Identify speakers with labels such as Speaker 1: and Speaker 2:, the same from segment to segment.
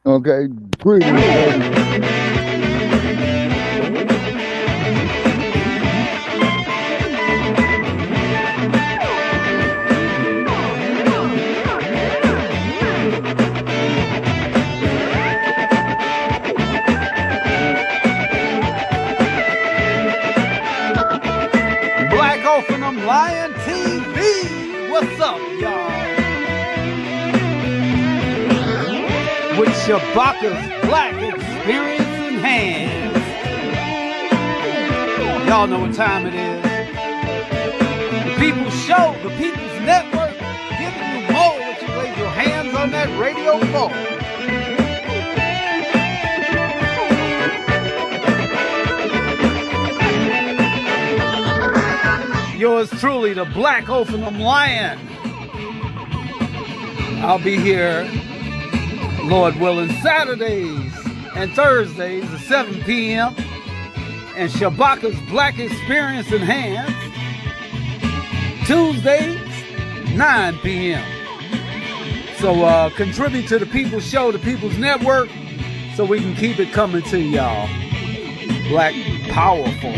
Speaker 1: Okay, greetings.
Speaker 2: Blacc off them Lion TV. What's up, y'all? With Shabaka's Blacc experience in hand. Y'all know what time it is. The People's Show, the People's Network, giving you more when you lay your hands on that radio phone. Yours truly, the Blacc Open Lion. I'll be here, Lord willing, Saturdays and Thursdays at 7 p.m. and Shabaka's Blacc Experience Enhanced Tuesdays, 9 p.m. So contribute to the People's Show, the People's Network, so we can keep it coming to y'all. Blacc Powerful.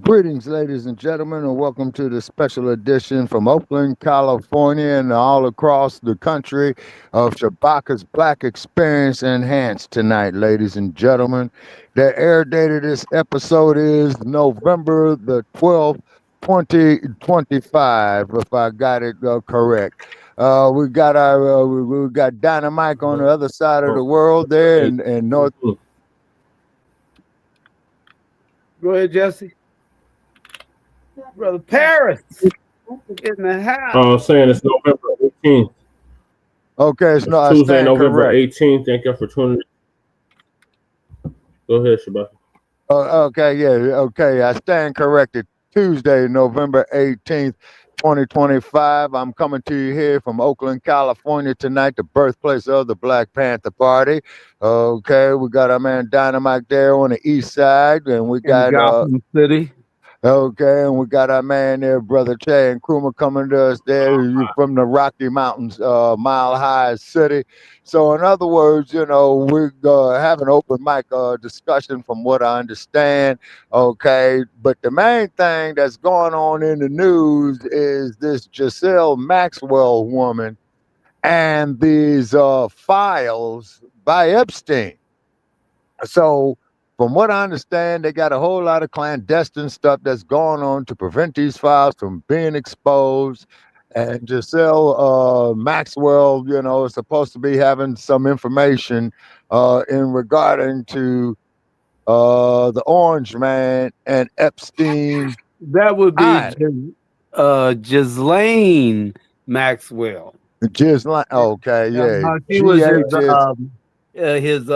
Speaker 1: Greetings, ladies and gentlemen, and welcome to the special edition from Oakland, California, and all across the country of Shabaka's Blacc Experience Enhanced tonight, ladies and gentlemen. The air date of this episode is November the 12th, 2025, if I got it correct. We got Dynamite on the other side of the world there in North.
Speaker 2: Go ahead, Jesse. Brother Paris in the house.
Speaker 3: I'm saying it's November 18th.
Speaker 1: Okay, it's not
Speaker 3: Tuesday, November
Speaker 1: correct.
Speaker 3: 18th. Thank you for tuning in. Go ahead, Shabaka.
Speaker 1: Okay, yeah, okay. I stand corrected. Tuesday, November 18th, 2025. I'm coming to you here from Oakland, California tonight, the birthplace of the Blacc Panther Party. Okay, we got our man Dynamite there on the east side, and we got
Speaker 2: Gotham City.
Speaker 1: Okay, and we got our man there, Brother Che and Kruma, coming to us there from the Rocky Mountains, Mile High City. So, in other words, you know, we're having open mic discussion from what I understand. Okay, but the main thing that's going on in the news is this Giselle Maxwell woman and these files by Epstein. So, from what I understand, they got a whole lot of clandestine stuff that's going on to prevent these files from being exposed. And Giselle Maxwell, you know, is supposed to be having some information in regarding to the Orange Man and Epstein.
Speaker 2: That would be Ghislaine Maxwell.
Speaker 1: Ghislaine, okay, yeah.
Speaker 2: She was his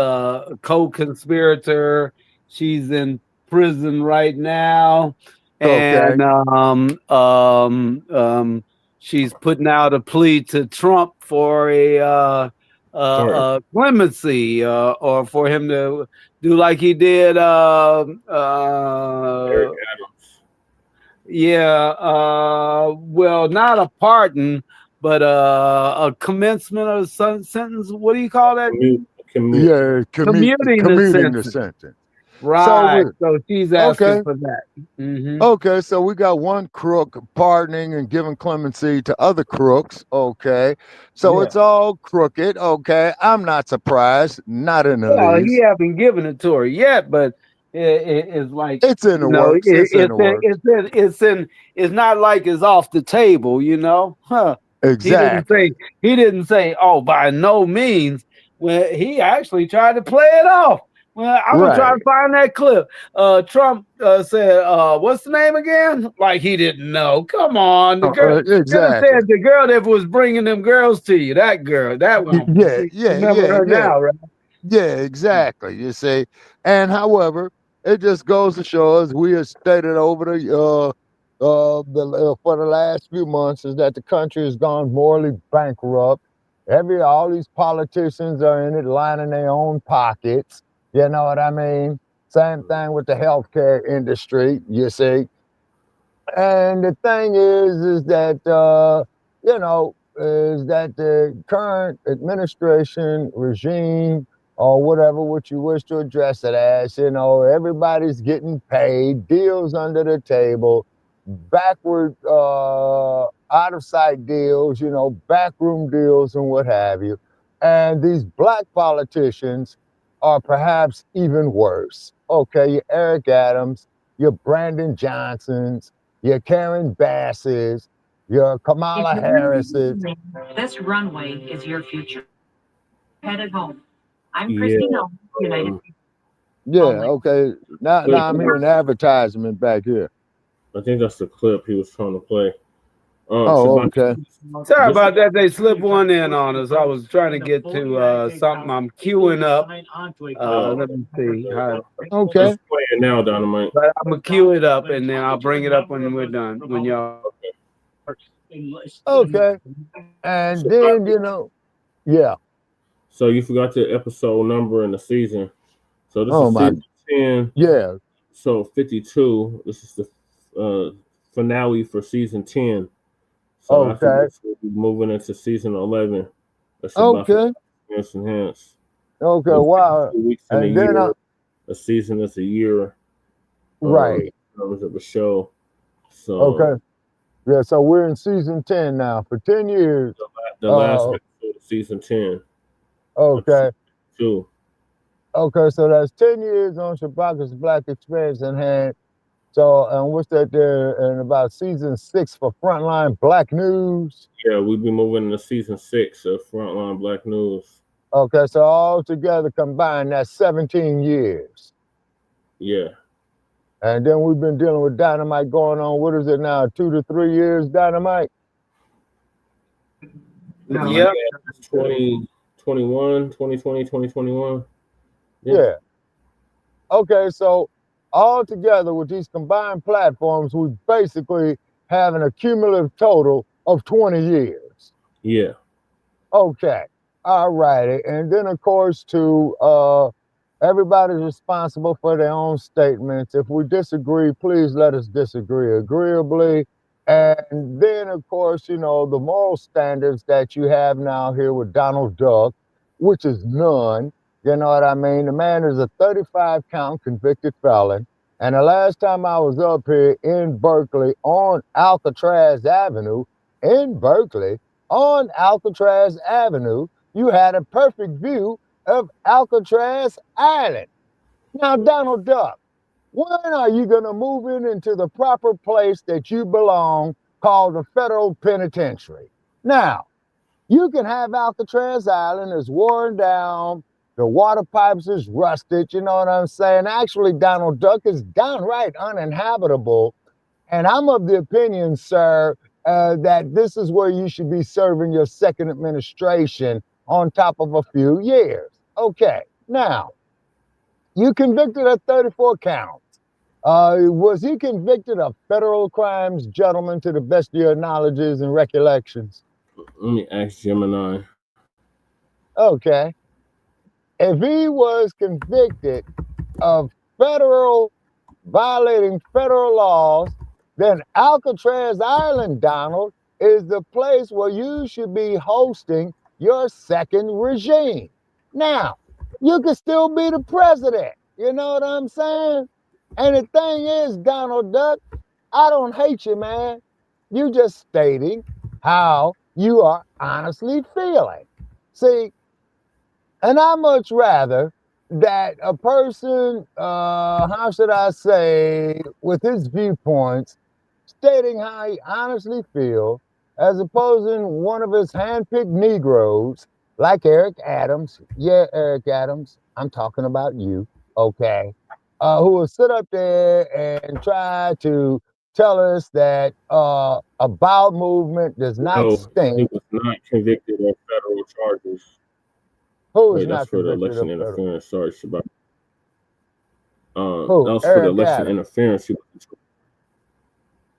Speaker 2: co-conspirator. She's in prison right now, and she's putting out a plea to Trump for a clemency, or for him to do like he did. Eric
Speaker 3: Adams.
Speaker 2: Yeah, well, not a pardon, but a commencement of sentence. What do you call that?
Speaker 1: Commuting the sentence.
Speaker 2: Right.
Speaker 1: So
Speaker 2: So she's
Speaker 1: okay,
Speaker 2: asking for that. Mm-hmm.
Speaker 1: okay. So we got one crook pardoning and giving clemency to other crooks. Okay, so
Speaker 2: Yeah.
Speaker 1: it's all crooked. Okay, I'm not surprised, not in the
Speaker 2: Well, he
Speaker 1: least.
Speaker 2: haven't given it to her yet, but it's like,
Speaker 1: It's in the works. It's in the works.
Speaker 2: it's not like it's off the table, Huh. He didn't
Speaker 1: Exactly.
Speaker 2: say he didn't say, oh, by no means. Well, he actually tried to play it off. Well, I'm gonna try
Speaker 1: Right.
Speaker 2: to find that clip. Trump said, what's the name again? Like he didn't know. Come on, the girl should have
Speaker 1: Exactly.
Speaker 2: said the girl that was bringing them girls to you. That girl, that one.
Speaker 1: Yeah.
Speaker 2: You
Speaker 1: Yeah.
Speaker 2: remember
Speaker 1: Yeah.
Speaker 2: her
Speaker 1: Yeah.
Speaker 2: now, right?
Speaker 1: Yeah, exactly. You see, and however, it just goes to show us we have stated over for the last few months is that the country has gone morally bankrupt. All these politicians are in it lining their own pockets. You know what I mean? Same thing with the healthcare industry. You see, and the thing is that is that the current administration regime or whatever what you wish to address it as, everybody's getting paid, deals under the table, backward, out of sight deals, backroom deals and what have you. And these black politicians are perhaps even worse. Okay, your Eric Adams, your Brandon Johnsons, your Karen Basses, your Kamala Harrises.
Speaker 4: This runway is your future. Headed home. I'm
Speaker 3: Yeah.
Speaker 4: Christina, United.
Speaker 1: Yeah, okay. Now I'm hearing advertisement back here.
Speaker 3: I think that's the clip he was trying to play.
Speaker 1: Oh, okay.
Speaker 2: Sorry about that. They slipped one in on us. I was trying to get to something I'm queuing up. Let me see.
Speaker 1: Okay.
Speaker 3: Just play it now, Dynamite.
Speaker 2: But I'm gonna queue it up and then I'll bring it up when we're done. When y'all.
Speaker 1: Okay. And then, yeah.
Speaker 3: So you forgot the episode number in the season. So this
Speaker 1: Oh,
Speaker 3: is
Speaker 1: my.
Speaker 3: season 10.
Speaker 1: Yeah.
Speaker 3: So 52. This is the finale for season 10. So after this, we'll be moving into season 11.
Speaker 1: Okay.
Speaker 3: Enhance.
Speaker 1: Okay. Wow.
Speaker 3: 52 weeks in
Speaker 1: And
Speaker 3: a
Speaker 1: then
Speaker 3: year. A season is a year.
Speaker 1: right.
Speaker 3: In terms of a show. So
Speaker 1: Okay. Yeah. So we're in season 10 now for 10 years.
Speaker 3: The last episode of season 10.
Speaker 1: Okay.
Speaker 3: 2.
Speaker 1: Okay. So that's 10 years on Shabakas Black Experience in hand. So, and what's that there in about season 6 for Front Line Blacc News?
Speaker 3: Yeah, we'll be moving into season 6 of Front Line Blacc News.
Speaker 1: Okay, so all together combined, that's 17 years.
Speaker 3: Yeah.
Speaker 1: And then we've been dealing with Dynamite going on, what is it now, 2 to 3 years, Dynamite?
Speaker 2: Yeah.
Speaker 3: 2021, 2020, 2021.
Speaker 1: Yeah. Okay, so all together with these combined platforms, we basically have an accumulative total of 20 years.
Speaker 3: Yeah.
Speaker 1: Okay. All righty. And then, of course, everybody's responsible for their own statements. If we disagree, please let us disagree agreeably. And then, of course, the moral standards that you have now here with Donald Duck, which is none. You know what I mean? The man is a 35-count convicted felon. And the last time I was up here in Berkeley on Alcatraz Avenue, you had a perfect view of Alcatraz Island. Now, Donald Duck, when are you going to move into the proper place that you belong called the federal penitentiary? Now, you can have Alcatraz Island is worn down, the water pipes is rusted, you know what I'm saying? Actually, Donald Duck is downright uninhabitable. And I'm of the opinion, sir, that this is where you should be serving your second administration on top of a few years. Okay, now, you convicted of 34 counts. Was he convicted of federal crimes, gentlemen, to the best of your knowledges and recollections?
Speaker 3: Let me ask Gemini.
Speaker 1: Okay. If he was convicted of violating federal laws, then Alcatraz Island, Donald, is the place where you should be hosting your second regime. Now, you can still be the president. You know what I'm saying? And the thing is, Donald Duck, I don't hate you, man. You just stating how you are honestly feeling. See, and I much rather that a person, how should I say, with his viewpoints, stating how he honestly feels, as opposing one of his handpicked Negroes, like Eric Adams. Yeah, Eric Adams, I'm talking about you, okay? Who will sit up there and try to tell us that a bowel movement does not
Speaker 3: No, he
Speaker 1: stink.
Speaker 3: was not convicted of federal charges.
Speaker 1: Who is
Speaker 3: Wait, that's
Speaker 1: not
Speaker 3: for the
Speaker 1: convicted
Speaker 3: election
Speaker 1: of federal?
Speaker 3: interference. Sorry, Shabaka. That
Speaker 1: Who?
Speaker 3: was for the
Speaker 1: Eric
Speaker 3: election
Speaker 1: Adams.
Speaker 3: interference. He was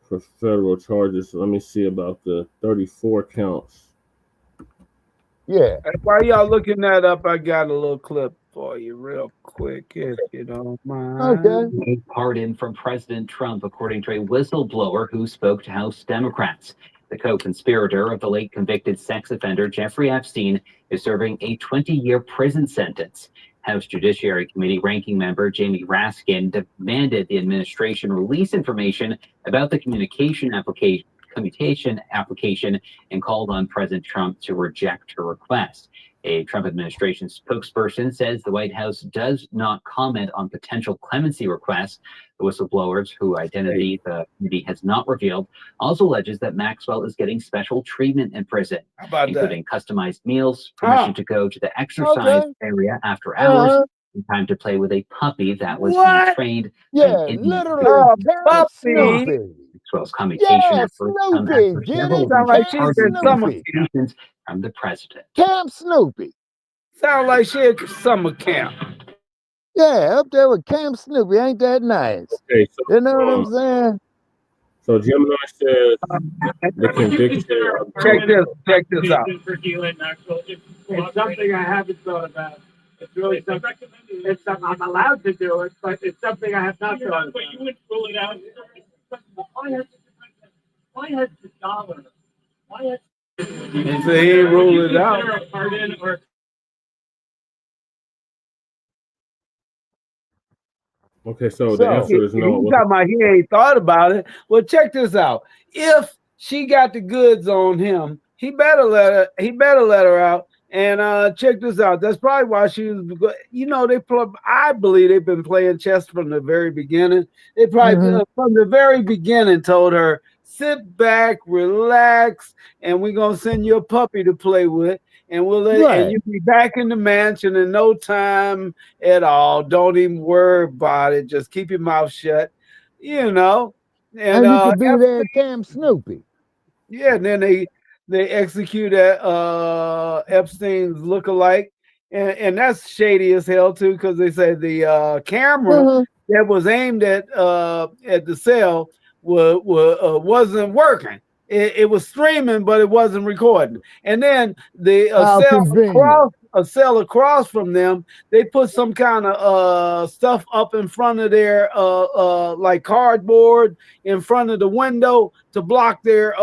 Speaker 3: for federal charges. Let me see about the 34 counts.
Speaker 1: Yeah.
Speaker 2: While y'all looking that up, I got a little clip for you real quick, if you don't mind.
Speaker 1: Okay.
Speaker 5: A pardon from President Trump, according to a whistleblower who spoke to House Democrats. The co-conspirator of the late convicted sex offender Jeffrey Epstein is serving a 20-year prison sentence. House Judiciary Committee ranking member Jamie Raskin demanded the administration release information about the communication application and called on President Trump to reject her request. A Trump administration spokesperson says the White House does not comment on potential clemency requests. The whistleblowers, whose identity the committee has not revealed, also alleges that Maxwell is getting special treatment in prison, including customized meals, permission to go to the exercise area after hours, and time to play with a puppy that was being trained.
Speaker 1: Yeah, literally.
Speaker 2: Puppy.
Speaker 5: Maxwell's commutation efforts come after several
Speaker 1: Snoopy.
Speaker 5: from the president.
Speaker 1: Camp Snoopy.
Speaker 2: Sound like she at summer camp.
Speaker 1: Yeah, up there with Camp Snoopy. Ain't that nice?
Speaker 3: Okay, so,
Speaker 1: you know what I'm saying?
Speaker 3: So Gemini says the conviction.
Speaker 2: Check this out.
Speaker 6: It's something I haven't thought about. It's really something. It's something I'm allowed to do it, but it's something I have not thought about. But you would rule it out. Why has the dollar? Why has
Speaker 2: he said he ain't rule it out.
Speaker 3: Okay, so the answer is no.
Speaker 2: He's talking about he ain't thought about it. Well, check this out. If she got the goods on him, he better let her out. And check this out. That's probably why she was. You know, I believe they've been playing chess from the very beginning. They probably from the very beginning told her, sit back, relax, and we're gonna send you a puppy to play with, and we'll and you'll be back in the mansion in no time at all. Don't even worry about it. Just keep your mouth shut. You know.
Speaker 1: And you could be there at Camp Snoopy.
Speaker 2: Yeah, and then they execute Epstein's lookalike, and that's shady as hell too, because they say the camera that was aimed at the cell wasn't working. It was streaming, but it wasn't recording. And then the cell across from them, they put some kind of stuff up in front of their like cardboard in front of the window to block their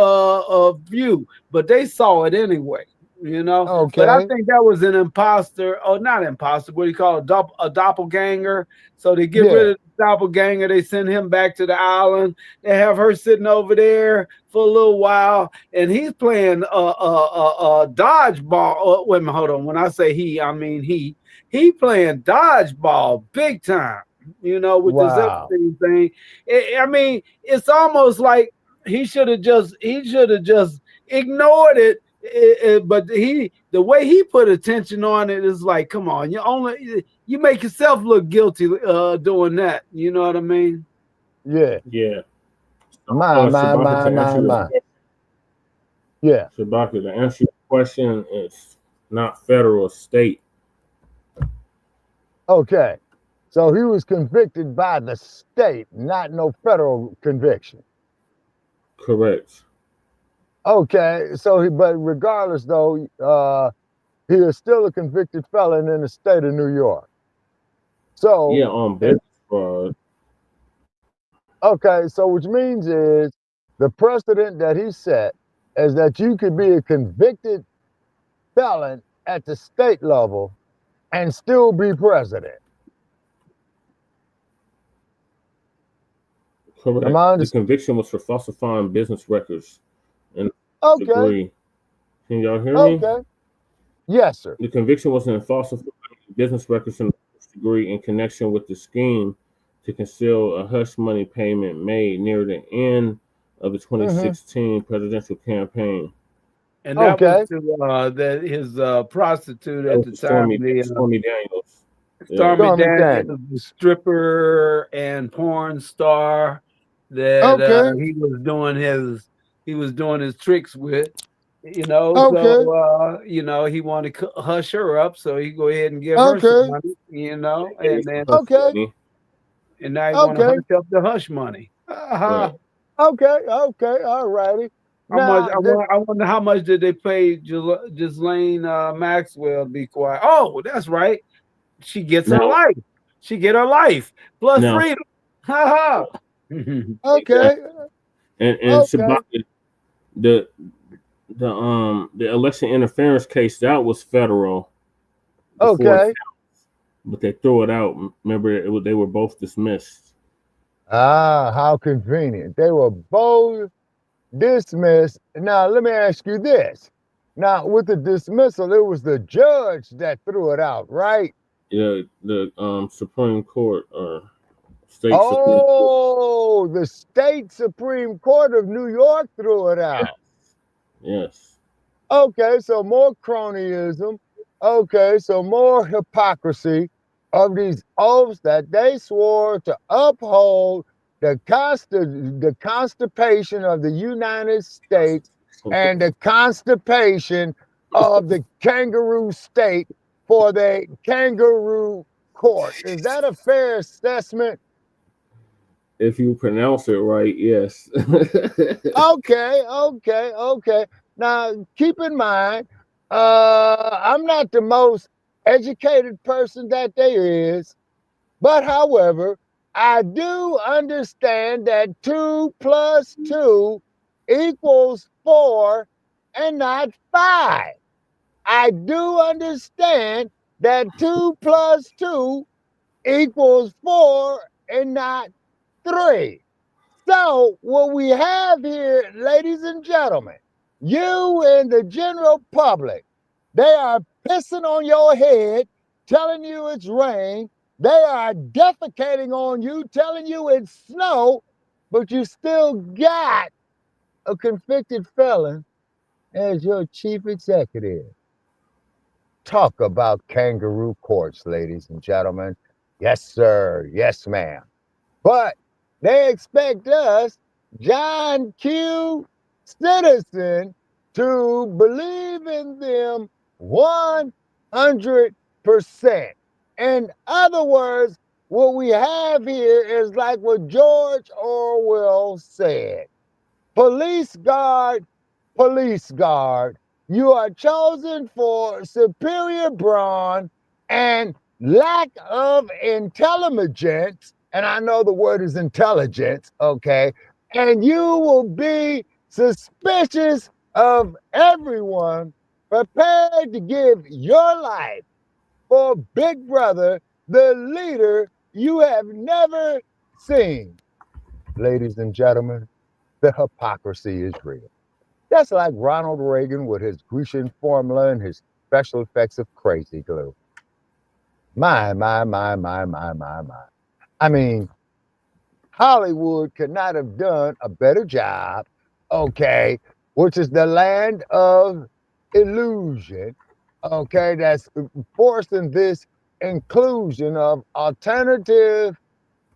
Speaker 2: view. But they saw it anyway, you know.
Speaker 1: Okay.
Speaker 2: But I think that was an imposter, or not imposter. What do you call it? A doppelganger. So they get rid of the doppelganger. They send him back to the island. They have her sitting over there for a little while, and he's playing dodgeball. Wait a minute, hold on. When I say he, I mean he playing dodgeball big time. You know, with this Epstein thing. I mean, it's almost like he should have just ignored it. But the way he put attention on it is like, come on, you make yourself look guilty doing that. You know what I mean?
Speaker 1: Yeah.
Speaker 3: Yeah.
Speaker 1: My. Yeah.
Speaker 3: Shabaka, to answer your question, it's not federal, state.
Speaker 1: Okay. So he was convicted by the state, not no federal conviction.
Speaker 3: Correct.
Speaker 1: Okay, but regardless though, he is still a convicted felon in the state of New York. So
Speaker 3: yeah, on business fraud.
Speaker 1: Okay, so which means is the precedent that he set is that you could be a convicted felon at the state level and still be president.
Speaker 3: Correct. The conviction was for falsifying business records and degree. Can y'all hear me?
Speaker 1: Okay. Yes, sir.
Speaker 3: The conviction was in falsifying business records in the first degree in connection with the scheme to conceal a hush money payment made near the end of the 2016 presidential campaign.
Speaker 2: And that was to his prostitute at the time,
Speaker 3: Stormy Daniels.
Speaker 2: Stormy Daniels, the stripper and porn star that he was doing his tricks with. You know, so he wanted to hush her up, so he go ahead and give her some money, and then and now he want to hush up the hush money.
Speaker 1: Right. Okay, all righty.
Speaker 2: I wonder how much did they pay Ghislaine Maxwell to be quiet? Oh, that's right. She gets her life. She get her life plus freedom. Ha ha.
Speaker 1: Okay.
Speaker 3: And Shabaka, the election interference case, that was federal.
Speaker 1: Okay.
Speaker 3: But they threw it out. Remember, they were both dismissed.
Speaker 1: Ah, how convenient. They were both dismissed. Now, let me ask you this. Now, with the dismissal, it was the judge that threw it out, right?
Speaker 3: Yeah, the Supreme Court or state
Speaker 1: Supreme Court.
Speaker 3: Oh,
Speaker 1: the state Supreme Court of New York threw it out.
Speaker 3: Yes.
Speaker 1: Okay, so more cronyism. Okay, so more hypocrisy of these oaths that they swore to uphold the constipation of the United States and the constipation of the kangaroo state for the kangaroo court. Is that a fair assessment?
Speaker 3: If you pronounce it right, yes.
Speaker 1: Okay. Now, keep in mind, I'm not the most educated person that there is, but however, I do understand that 2 + 2 equals 4 and not 5. I do understand that 2 + 2 equals 4 and not 3. So what we have here, ladies and gentlemen, you and the general public, they are pissing on your head, telling you it's rain. They are defecating on you, telling you it's snow, but you still got a convicted felon as your chief executive. Talk about kangaroo courts, ladies and gentlemen. Yes, sir. Yes, ma'am. But they expect us, John Q. Citizen, to believe in them 100%. In other words, what we have here is like what George Orwell said. Police guard, you are chosen for superior brawn and lack of intelligence, and I know the word is intelligence, okay, and you will be suspicious of everyone, prepared to give your life for Big Brother, the leader you have never seen. Ladies and gentlemen, the hypocrisy is real. That's like Ronald Reagan with his Grecian formula and his special effects of crazy glue. My. I mean, Hollywood could not have done a better job, okay, which is the land of illusion, okay, that's forcing this inclusion of alternative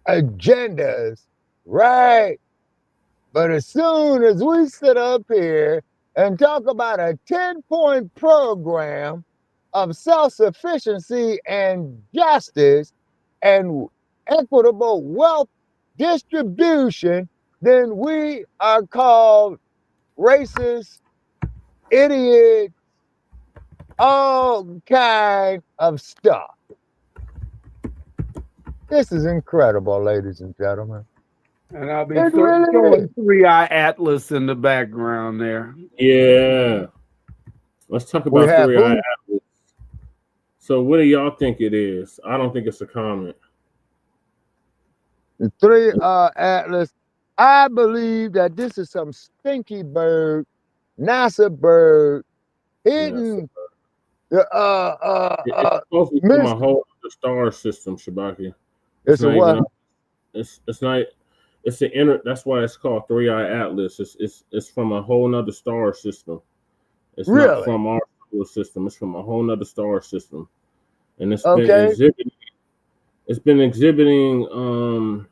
Speaker 1: agendas, right? But as soon as we sit up here and talk about a 10-point program of self-sufficiency and justice and equitable wealth distribution, then we are called racist, idiots, all kind of stuff. This is incredible, ladies and gentlemen.
Speaker 2: And I'll be showing 3-Eye Atlas in the background there.
Speaker 3: Yeah. Let's talk about 3-Eye Atlas. So what do y'all think it is? I don't think it's a comet.
Speaker 1: The 3-Eye Atlas I believe that this is some stinky bird, NASA bird, hidden.
Speaker 3: It's supposed to be from a whole other star system, Shabaka.
Speaker 1: It's a what?
Speaker 3: It's not. It's the inner. That's why it's called 3i Atlas. It's from a whole nother star system. It's not from our solar system. It's from a whole nother star system, and it's been exhibiting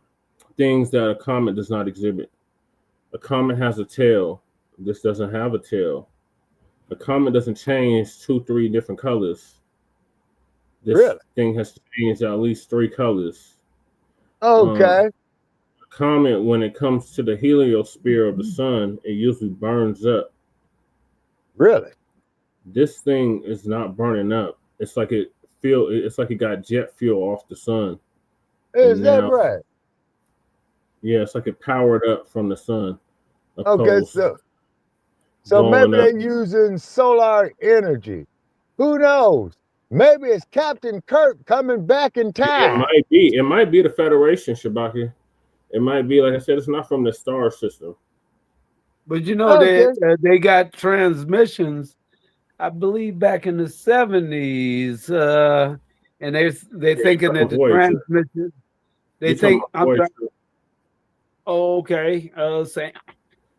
Speaker 3: things that a comet does not exhibit. A comet has a tail. This doesn't have a tail. A comet doesn't change 2-3 different colors. This thing has changed at least 3 colors.
Speaker 1: Okay.
Speaker 3: A comet, when it comes to the heliosphere of the sun, it usually burns up.
Speaker 1: Really?
Speaker 3: This thing is not burning up. It's like it got jet fuel off the sun.
Speaker 1: Is that right?
Speaker 3: Yeah, it's like it powered up from the sun.
Speaker 1: Okay, so maybe they're using solar energy. Who knows? Maybe it's Captain Kirk coming back in time.
Speaker 3: It might be the Federation, Shabaka. It might be, like I said, it's not from the star system.
Speaker 2: But you know, they got transmissions, I believe, back in the 70s, and they're thinking that the transmission. They think I'm sorry. Oh, okay.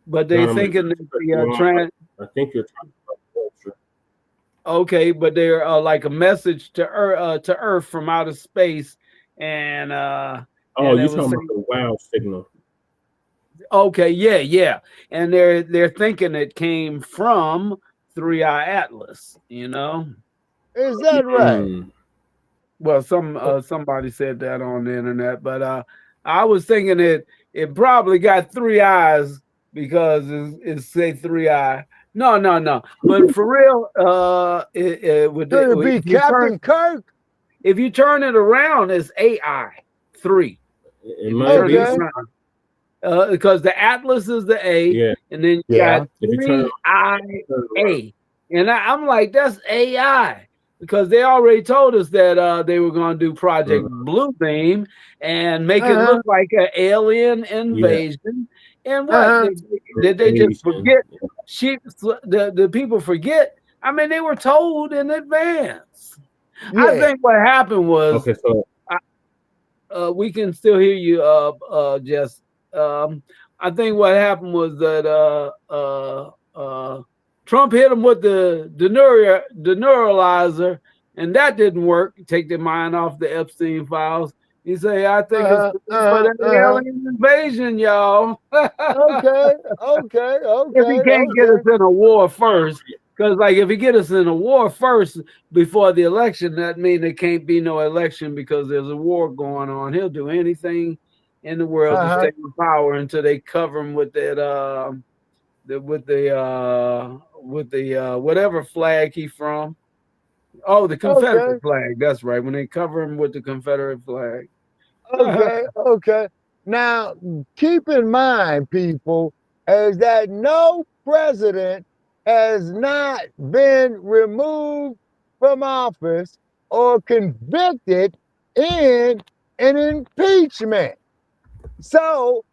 Speaker 2: But they thinking that the
Speaker 3: I think you're talking about culture.
Speaker 2: Okay, but they're like a message to Earth from outer space, and
Speaker 3: you're talking about the wow signal.
Speaker 2: Okay, yeah, and they're thinking it came from 3i Atlas. You know,
Speaker 1: is that right?
Speaker 2: Well, somebody said that on the internet, but I was thinking it probably got 3 eyes because it say 3i. No. But for real, it would
Speaker 1: be Captain Kirk.
Speaker 2: If you turn it around, it's AI 3.
Speaker 3: It might be
Speaker 2: because the Atlas is the A, and then you got 3IA, and I'm like, that's AI. Because they already told us that they were going to do Project Bluebeam and make it look like an alien invasion. And what did they just forget? The people forget. I mean, they were told in advance. I think what happened was we can still hear you, Jess. I think what happened was that Trump hit him with the deneuralizer, and that didn't work. Take their mind off the Epstein files. He say, I think it's for the alien invasion, y'all.
Speaker 1: Okay.
Speaker 2: If he can't get us in a war first, because like if he get us in a war first before the election, that means there can't be no election because there's a war going on. He'll do anything in the world to stay in power until they cover him with that with the whatever flag he from. Oh, the Confederate flag. That's right. When they cover him with the Confederate flag.
Speaker 1: Okay. Now, keep in mind, people, is that no president has not been removed from office or convicted in an impeachment. So,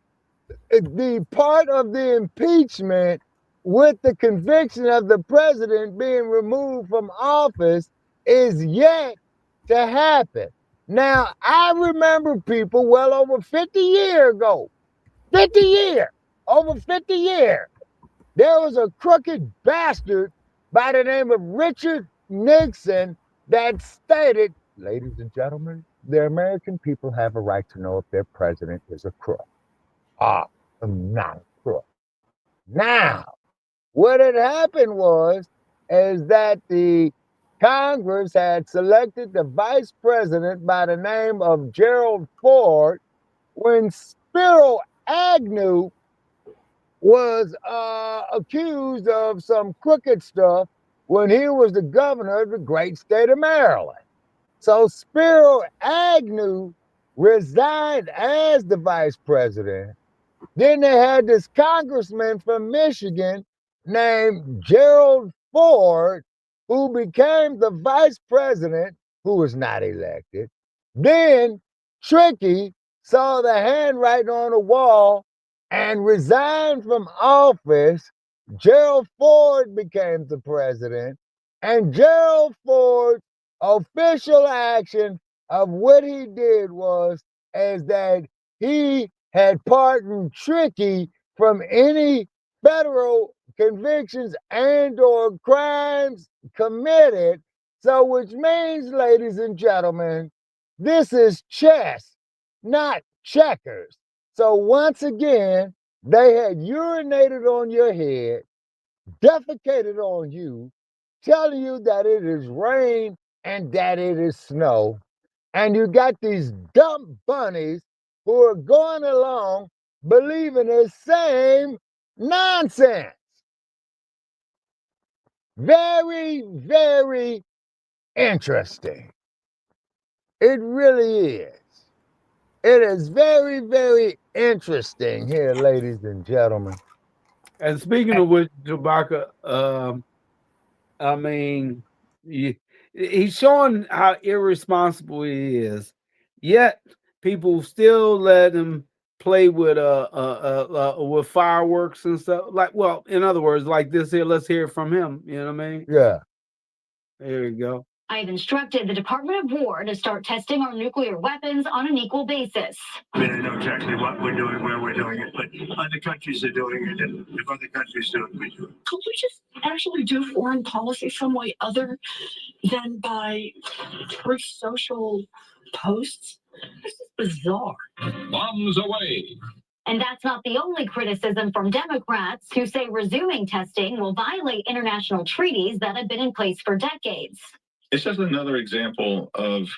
Speaker 1: the part of the impeachment with the conviction of the president being removed from office is yet to happen. Now, I remember people well over 50 years ago, over 50 years, there was a crooked bastard by the name of Richard Nixon that stated, ladies and gentlemen, the American people have a right to know if their president is a crook. Not a crook. Now, what had happened is that the Congress had selected the vice president by the name of Gerald Ford when Spiro Agnew was accused of some crooked stuff when he was the governor of the great state of Maryland. So Spiro Agnew resigned as the vice president. Then they had this congressman from Michigan named Gerald Ford, who became the vice president, who was not elected. Then Tricky saw the handwriting on the wall and resigned from office, Gerald Ford became the president, and Gerald Ford's official action of what he did was that he had pardoned Tricky from any federal convictions and or crimes committed. So, which means, ladies and gentlemen, this is chess, not checkers. So once again, they had urinated on your head, defecated on you, telling you that it is rain and that it is snow. And you got these dumb bunnies who are going along believing the same nonsense. Very, very interesting. It really is. It is very, very interesting here, ladies and gentlemen.
Speaker 2: And speaking of which, Shabaka, I mean, he's showing how irresponsible he is. Yet people still let him play with fireworks and stuff. Like, well, in other words, like this here. Let's hear it from him. You know what I mean?
Speaker 1: Yeah.
Speaker 2: There you go.
Speaker 7: I have instructed the Department of War to start testing our nuclear weapons on an equal basis.
Speaker 8: I mean, I know exactly what we're doing, where we're doing it, but other countries are doing it, and if other countries do it, we do it.
Speaker 9: Could we just actually do foreign policy some way other than by free social posts? This is bizarre.
Speaker 10: Bombs away.
Speaker 7: And that's not the only criticism from Democrats, who say resuming testing will violate international treaties that have been in place for decades.
Speaker 10: It's just another example of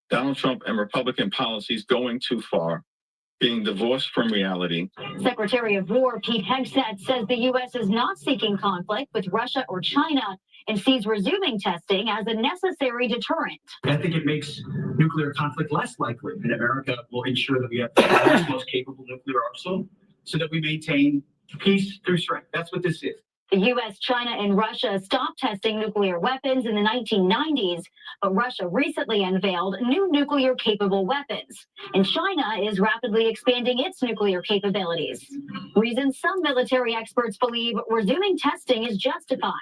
Speaker 10: Donald Trump and Republican policies going too far, being divorced from reality.
Speaker 7: Secretary of War Pete Hegseth says the U.S. is not seeking conflict with Russia or China and sees resuming testing as a necessary deterrent.
Speaker 11: I think it makes nuclear conflict less likely, and America will ensure that we have the most capable nuclear arsenal so that we maintain peace through strength. That's what this is.
Speaker 7: The U.S., China, and Russia stopped testing nuclear weapons in the 1990s, but Russia recently unveiled new nuclear-capable weapons, and China is rapidly expanding its nuclear capabilities. Reasons some military experts believe resuming testing is justified.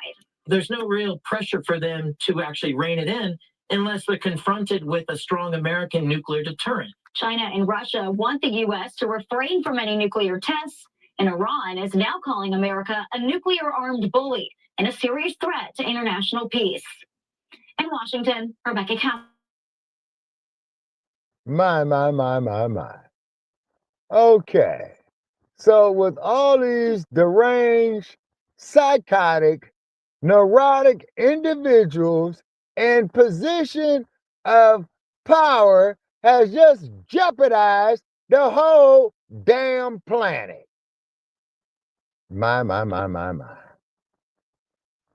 Speaker 12: There's no real pressure for them to actually rein it in unless they're confronted with a strong American nuclear deterrent.
Speaker 7: China and Russia want the U.S. to refrain from any nuclear tests, and Iran is now calling America a nuclear-armed bully and a serious threat to international peace. In Washington, Rebecca Cow.
Speaker 1: My. Okay. So with all these deranged, psychotic, neurotic individuals in position of power has just jeopardized the whole damn planet. My.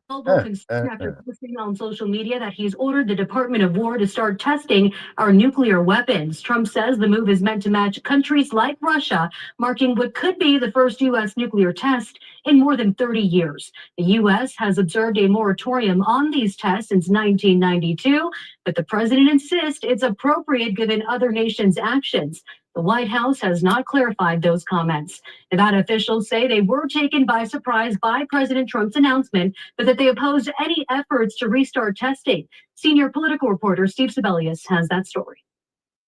Speaker 13: Global concern after posting on social media that he's ordered the Department of War to start testing our nuclear weapons. Trump says the move is meant to match countries like Russia, marking what could be the first U.S. nuclear test in more than 30 years. The U.S. has observed a moratorium on these tests since 1992, but the president insists it's appropriate given other nations' actions. The White House has not clarified those comments. Nevada officials say they were taken by surprise by President Trump's announcement, but that they opposed any efforts to restart testing. Senior political reporter Steve Sebelius has that story.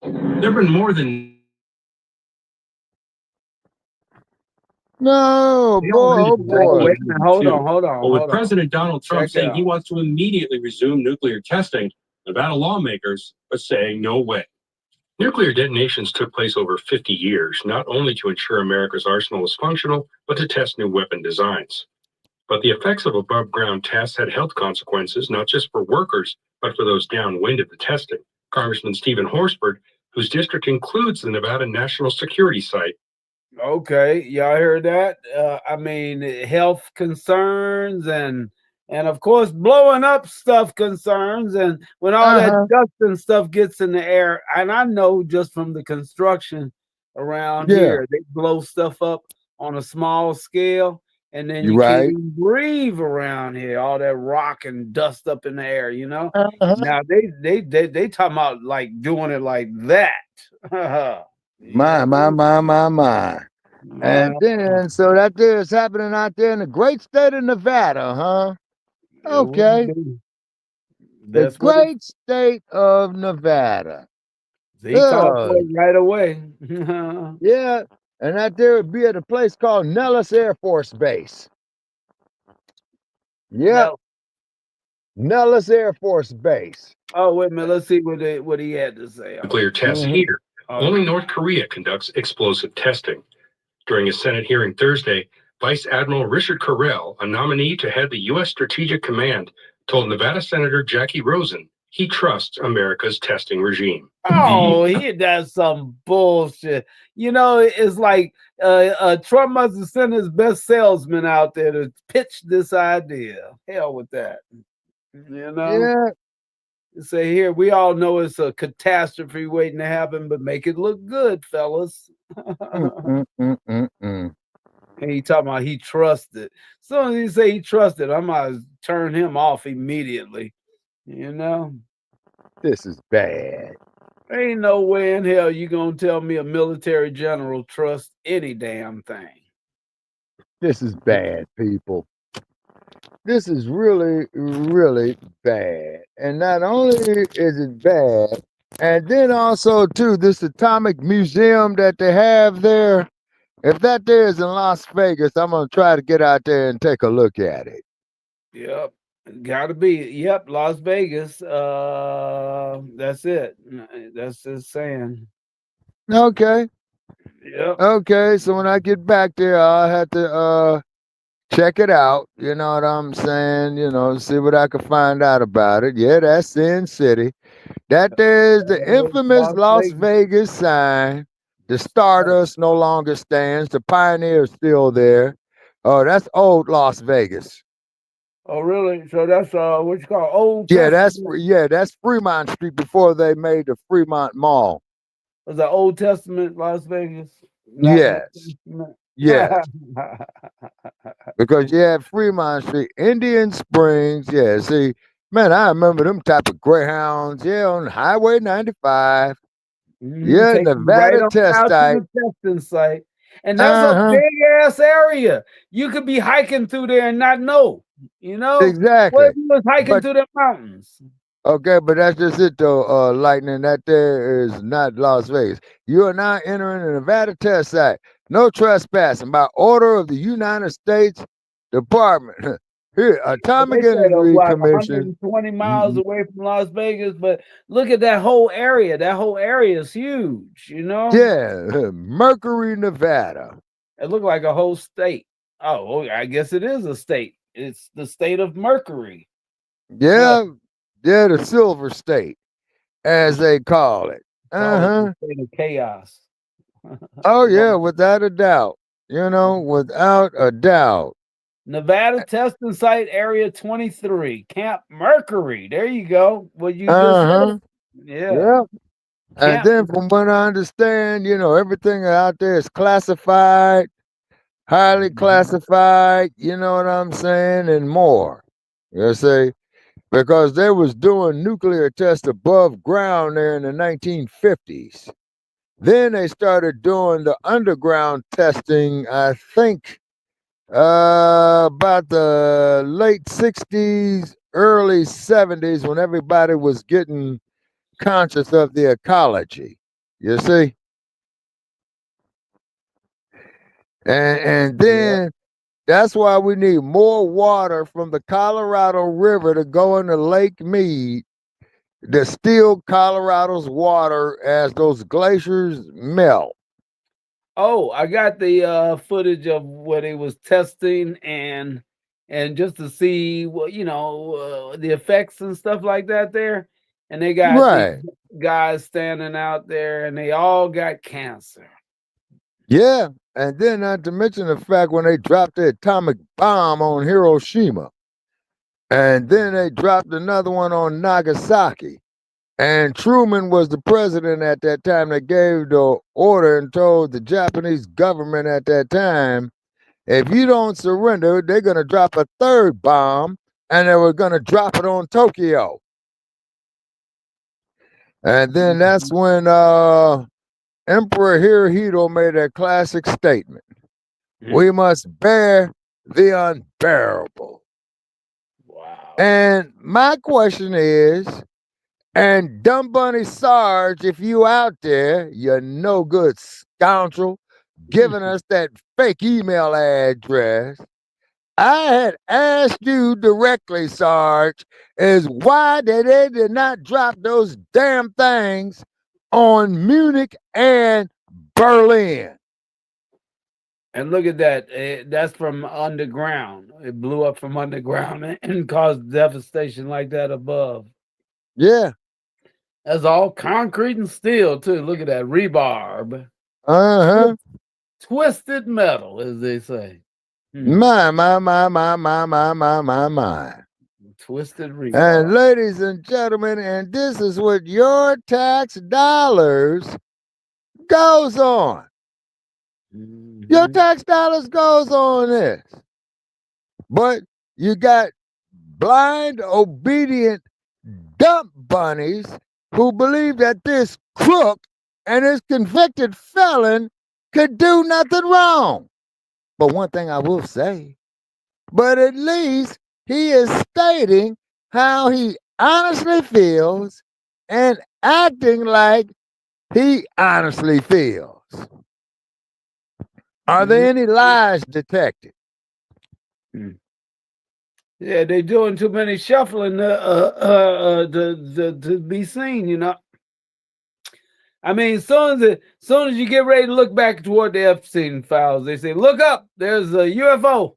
Speaker 11: There have been more than...
Speaker 1: No, boy.
Speaker 2: Hold on.
Speaker 11: Well, with President Donald Trump saying he wants to immediately resume nuclear testing, Nevada lawmakers are saying no way.
Speaker 14: Nuclear detonations took place over 50 years, not only to ensure America's arsenal was functional, but to test new weapon designs. But the effects of above-ground tests had health consequences, not just for workers, but for those downwind of the testing. Congressman Stephen Horsford, whose district includes the Nevada National Security Site.
Speaker 2: Okay, y'all heard that? I mean, health concerns and of course, blowing up stuff concerns, and when all that dust and stuff gets in the air, and I know just from the construction around here, they blow stuff up on a small scale, and then you can't even breathe around here. All that rock and dust up in the air, you know. Now they talking about like doing it like that.
Speaker 1: My. And then, so that there is happening out there in the great state of Nevada, huh? Okay. The great state of Nevada.
Speaker 2: He called for it right away.
Speaker 1: Yeah. And that there would be at a place called Nellis Air Force Base. Yep. Nellis Air Force Base.
Speaker 2: Oh, wait a minute. Let's see what he had to say.
Speaker 14: Nuclear tests here. Only North Korea conducts explosive testing. During a Senate hearing Thursday, Vice Admiral Richard Correll, a nominee to head the U.S. Strategic Command, told Nevada Senator Jackie Rosen he trusts America's testing regime.
Speaker 2: Oh, he does some bullshit. You know, it's like Trump must have sent his best salesman out there to pitch this idea. Hell with that. You know?
Speaker 1: Yeah.
Speaker 2: Say here, we all know it's a catastrophe waiting to happen, but make it look good, fellas. And he talking about he trusted. As soon as he say he trusted, I might turn him off immediately. You know?
Speaker 1: This is bad.
Speaker 2: Ain't no way in hell you gonna tell me a military general trusts any damn thing.
Speaker 1: This is bad, people. This is really, really bad. And not only is it bad, and then also, too, this atomic museum that they have there, if that there is in Las Vegas, I'm going to try to get out there and take a look at it.
Speaker 2: Yep. Gotta be. Yep. Las Vegas. That's it. That's just saying.
Speaker 1: Okay.
Speaker 2: Yep.
Speaker 1: Okay. So when I get back there, I'll have to check it out. You know what I'm saying? You know, see what I can find out about it. Yeah, that's Sin City. That there's the infamous Las Vegas sign. The Stardust no longer stands. The Pioneer is still there. Oh, that's old Las Vegas.
Speaker 2: Oh, really? So that's what you call old?
Speaker 1: Yeah, that's Fremont Street before they made the Fremont Mall.
Speaker 2: Was that Old Testament Las Vegas?
Speaker 1: Yes. Yes. Because you had Fremont Street, Indian Springs. Yeah, see, man, I remember them type of Greyhounds. Yeah, on Highway 95. Yeah, Nevada
Speaker 2: right
Speaker 1: test site.
Speaker 2: Testing site. And that's a big ass area. You could be hiking through there and not know. You know?
Speaker 1: Exactly.
Speaker 2: What if you was hiking through the mountains?
Speaker 1: Okay, but that's just it though, Lightning. That there is not Las Vegas. You are now entering the Nevada test site. No trespassing by order of the United States Department. Here, Atomic Energy Commission.
Speaker 2: 120 miles away from Las Vegas, but look at that whole area. That whole area is huge, you know?
Speaker 1: Yeah, Mercury, Nevada.
Speaker 2: It looked like a whole state. Oh, I guess it is a state. It's the state of Mercury.
Speaker 1: Yeah, yeah, the Silver State, as they call it.
Speaker 2: The state of chaos.
Speaker 1: Oh, yeah, without a doubt. You know, without a doubt.
Speaker 2: Nevada testing site area 23, Camp Mercury. There you go. What you just said. Yeah.
Speaker 1: And then from what I understand, you know, everything out there is classified, highly classified, you know what I'm saying, and more. You see? Because they was doing nuclear tests above ground there in the 1950s. Then they started doing the underground testing, I think, about the late 60s, early 70s, when everybody was getting conscious of the ecology. You see? And then that's why we need more water from the Colorado River to go into Lake Mead to steal Colorado's water as those glaciers melt.
Speaker 2: Oh, I got the footage of what he was testing and just to see what, you know, the effects and stuff like that there. And they got these guys standing out there and they all got cancer.
Speaker 1: Yeah. And then not to mention the fact when they dropped the atomic bomb on Hiroshima. And then they dropped another one on Nagasaki. And Truman was the president at that time that gave the order and told the Japanese government at that time, if you don't surrender, they're going to drop a third bomb, and they were going to drop it on Tokyo. And then that's when Emperor Hirohito made that classic statement. We must bear the unbearable.
Speaker 2: Wow.
Speaker 1: And my question is, and Dumb Bunny Sarge, if you out there, you no good scoundrel, giving us that fake email address. I had asked you directly, Sarge, is why they did not drop those damn things on Munich and Berlin.
Speaker 2: And look at that. That's from underground. It blew up from underground and caused devastation like that above.
Speaker 1: Yeah.
Speaker 2: That's all concrete and steel, too. Look at that. Rebarb.
Speaker 1: Uh-huh.
Speaker 2: Twisted metal, as they say.
Speaker 1: My.
Speaker 2: Twisted rebar.
Speaker 1: And ladies and gentlemen, and this is what your tax dollars goes on. Your tax dollars goes on this. But you got blind, obedient dump bunnies who believe that this crook and this convicted felon could do nothing wrong. But one thing I will say, but at least he is stating how he honestly feels and acting like he honestly feels. Are there any lies detected?
Speaker 2: Yeah, they're doing too many shuffling to be seen, you know. I mean, as soon as you get ready to look back toward the Epstein files, they say, "Look up, there's a UFO."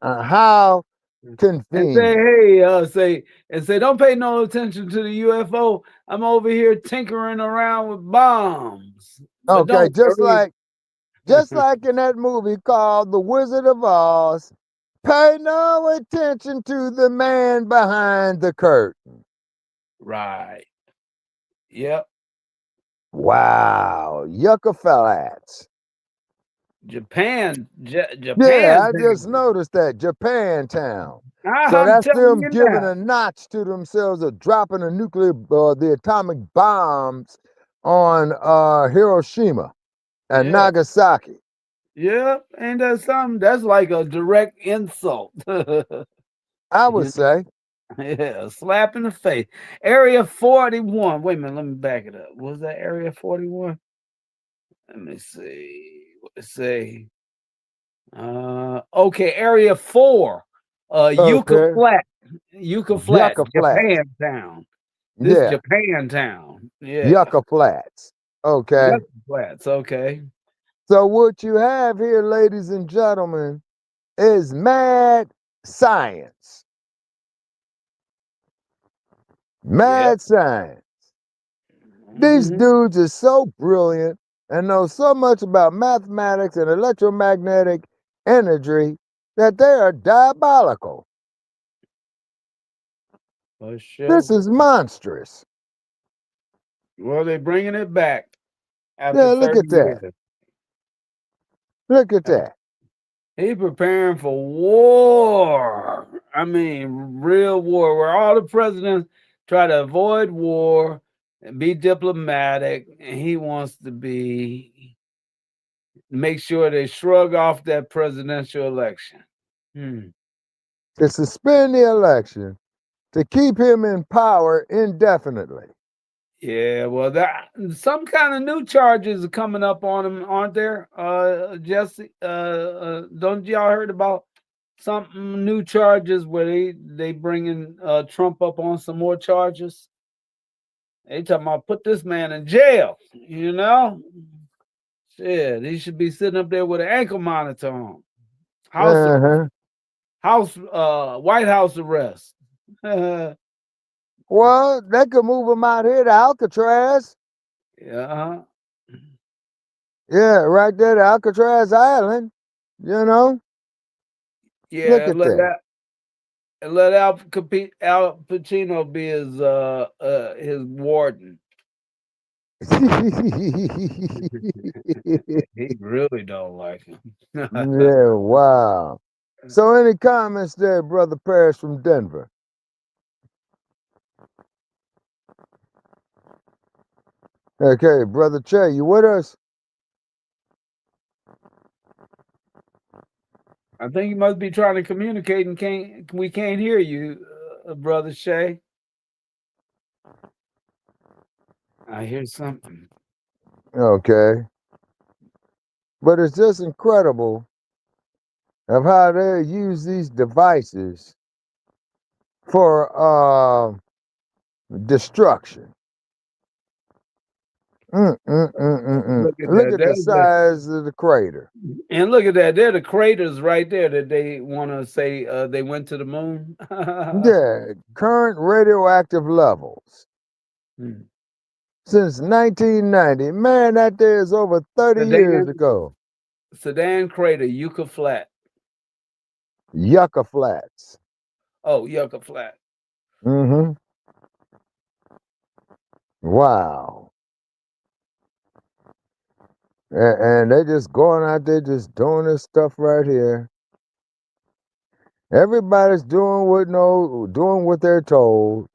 Speaker 1: How convenient.
Speaker 2: And say, hey, don't pay no attention to the UFO. I'm over here tinkering around with bombs.
Speaker 1: Okay, just like in that movie called The Wizard of Oz, pay no attention to the man behind the curtain.
Speaker 2: Right. Yep.
Speaker 1: Wow. Yucca-fellats.
Speaker 2: Japan.
Speaker 1: Yeah, I just noticed that. Japantown. So that's them giving a notch to themselves of dropping a nuclear, the atomic bombs on Hiroshima and Nagasaki.
Speaker 2: Yep, and that's something that's like a direct insult.
Speaker 1: I would say.
Speaker 2: Yeah, a slap in the face. Area 41. Wait a minute, let me back it up. Was that Area 41? Let me see. What it say? Okay, Area 4. Yucca Flat. Yucca Flats, Japantown. This Japantown. Yeah.
Speaker 1: Yucca Flats. Okay.
Speaker 2: Yucca Flats, okay.
Speaker 1: So what you have here, ladies and gentlemen, is mad science. Mad science. These dudes are so brilliant and know so much about mathematics and electromagnetic energy that they are diabolical. This is monstrous.
Speaker 2: Well, they're bringing it back.
Speaker 1: Yeah, look at that. Look at that.
Speaker 2: He preparing for war. I mean, real war, where all the presidents try to avoid war and be diplomatic, and he wants to make sure they shrug off that presidential election.
Speaker 1: To suspend the election, to keep him in power indefinitely.
Speaker 2: Yeah, well, some kind of new charges are coming up on him, aren't there? Jesse, don't y'all heard about some new charges where they bringing Trump up on some more charges? They talking about put this man in jail, you know? Shit, he should be sitting up there with an ankle monitor on. White House arrest.
Speaker 1: Well, they could move him out here to Alcatraz.
Speaker 2: Yeah.
Speaker 1: Yeah, right there to Alcatraz Island. You know?
Speaker 2: Yeah,
Speaker 1: look at that.
Speaker 2: Let Al Pacino be his warden. He really don't like him.
Speaker 1: Yeah, wow. So any comments there, Brother Paris from Denver? Okay, Brother Che, you with us?
Speaker 2: I think you must be trying to communicate and we can't hear you, Brother Shay. I hear something.
Speaker 1: Okay. But it's just incredible of how they use these devices for destruction. Look at the size of the crater.
Speaker 2: And look at that. They're the craters right there that they want to say they went to the moon.
Speaker 1: Yeah, current radioactive levels. Since 1990. Man, that there is over 30 years ago.
Speaker 2: Sedan crater, Yucca Flat.
Speaker 1: Yucca Flats.
Speaker 2: Oh, Yucca Flat.
Speaker 1: Mm-hmm. Wow. And they just going out there just doing this stuff right here. Everybody's doing what they're told.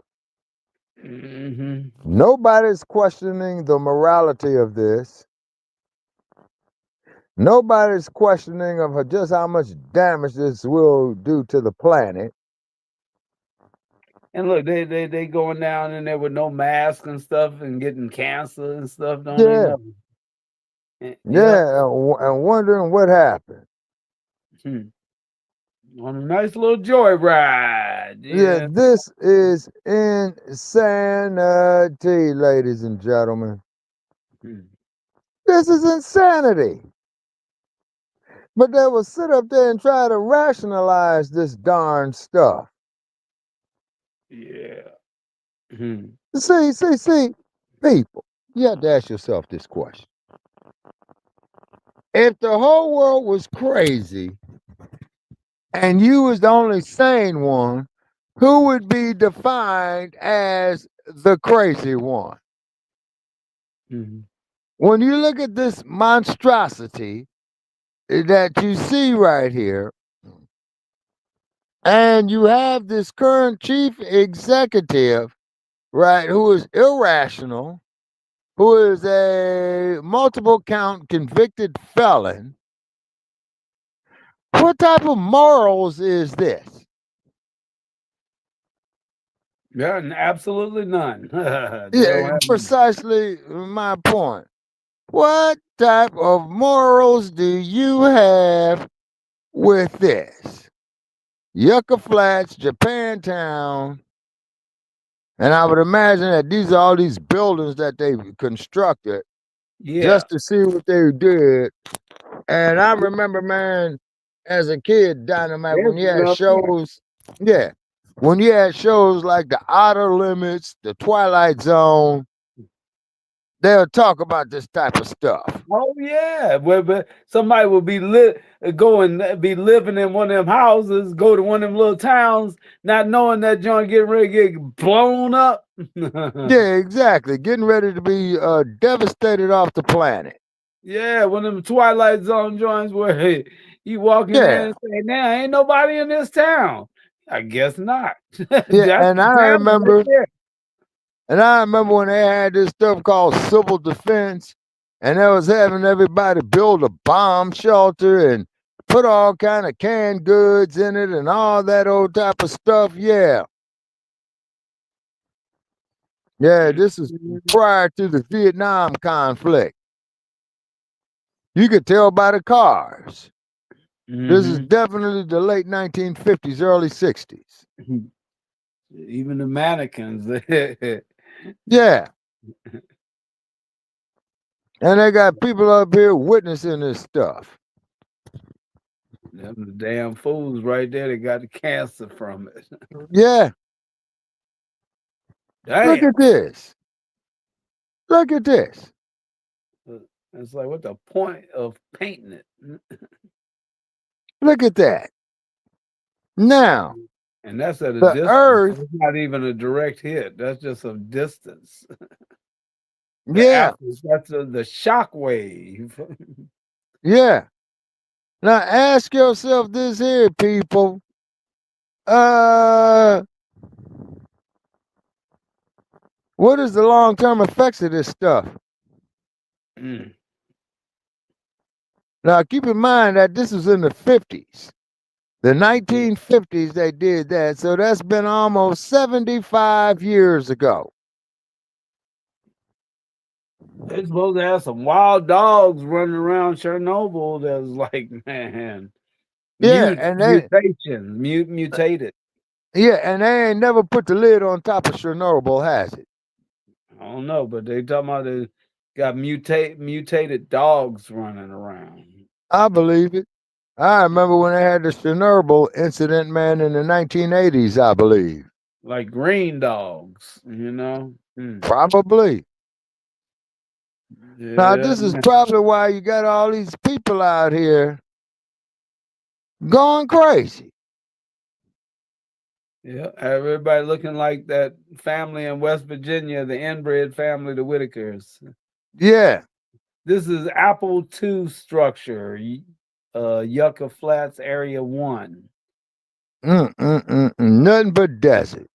Speaker 1: Nobody's questioning the morality of this. Nobody's questioning of just how much damage this will do to the planet.
Speaker 2: And look, they going down in there with no mask and stuff and getting cancer and stuff. Don't
Speaker 1: Yeah.
Speaker 2: they know?
Speaker 1: Yeah, and wondering what happened.
Speaker 2: On a nice little joyride.
Speaker 1: Yeah, this is insanity, ladies and gentlemen. This is insanity. But they will sit up there and try to rationalize this darn stuff.
Speaker 2: Yeah.
Speaker 1: See, people, you have to ask yourself this question. If the whole world was crazy and you was the only sane one, who would be defined as the crazy one? When you look at this monstrosity that you see right here, and you have this current chief executive, right, who is irrational, who is a multiple count convicted felon, what type of morals is this?
Speaker 2: Yeah, absolutely none.
Speaker 1: Yeah, precisely my point. What type of morals do you have with this? Yucca Flats, Japantown, and I would imagine that these are all these buildings that they constructed just to see what they did. And I remember, man, as a kid, Dynamite, when you had shows, when you had shows like the Outer Limits, the Twilight Zone, they'll talk about this type of stuff.
Speaker 2: Oh yeah, but somebody will be be living in one of them houses, go to one of them little towns, not knowing that John getting ready to get blown up.
Speaker 1: Yeah, exactly. Getting ready to be devastated off the planet.
Speaker 2: Yeah, one of them Twilight Zone joints where you walk in there and say, "Now ain't nobody in this town." I guess not.
Speaker 1: Yeah, and I remember. And I remember when they had this stuff called civil defense, and they was having everybody build a bomb shelter and put all kind of canned goods in it and all that old type of stuff. Yeah. Yeah, this is prior to the Vietnam conflict. You could tell by the cars. This is definitely the late 1950s, early 60s.
Speaker 2: Even the mannequins.
Speaker 1: Yeah. And they got people up here witnessing this stuff.
Speaker 2: Them the damn fools right there that got the cancer from it.
Speaker 1: Yeah.
Speaker 2: Damn.
Speaker 1: Look at this. Look at this.
Speaker 2: It's like, what the point of painting it?
Speaker 1: Look at that. Now,
Speaker 2: and that's at a
Speaker 1: the
Speaker 2: distance.
Speaker 1: Earth.
Speaker 2: It's not even a direct hit. That's just a distance.
Speaker 1: Yeah.
Speaker 2: That's the shock wave.
Speaker 1: Yeah. Now ask yourself this here, people. What is the long-term effects of this stuff? Now keep in mind that this was in the 50s. The 1950s they did that, so that's been almost 75 years ago.
Speaker 2: They're supposed to have some wild dogs running around Chernobyl that's like, man,
Speaker 1: Yeah, and they
Speaker 2: mutated.
Speaker 1: Yeah, and they ain't never put the lid on top of Chernobyl, has it?
Speaker 2: I don't know, but they talking about they got mutated dogs running around.
Speaker 1: I believe it. I remember when they had the Chernobyl incident, man, in the 1980s, I believe.
Speaker 2: Like green dogs, you know?
Speaker 1: Probably.
Speaker 2: Yeah,
Speaker 1: Now, this is probably why you got all these people out here going crazy.
Speaker 2: Yeah, everybody looking like that family in West Virginia, the inbred family, the Whitakers.
Speaker 1: Yeah.
Speaker 2: This is Apple II structure, Yucca Flats, Area 1.
Speaker 1: Nothing but desert.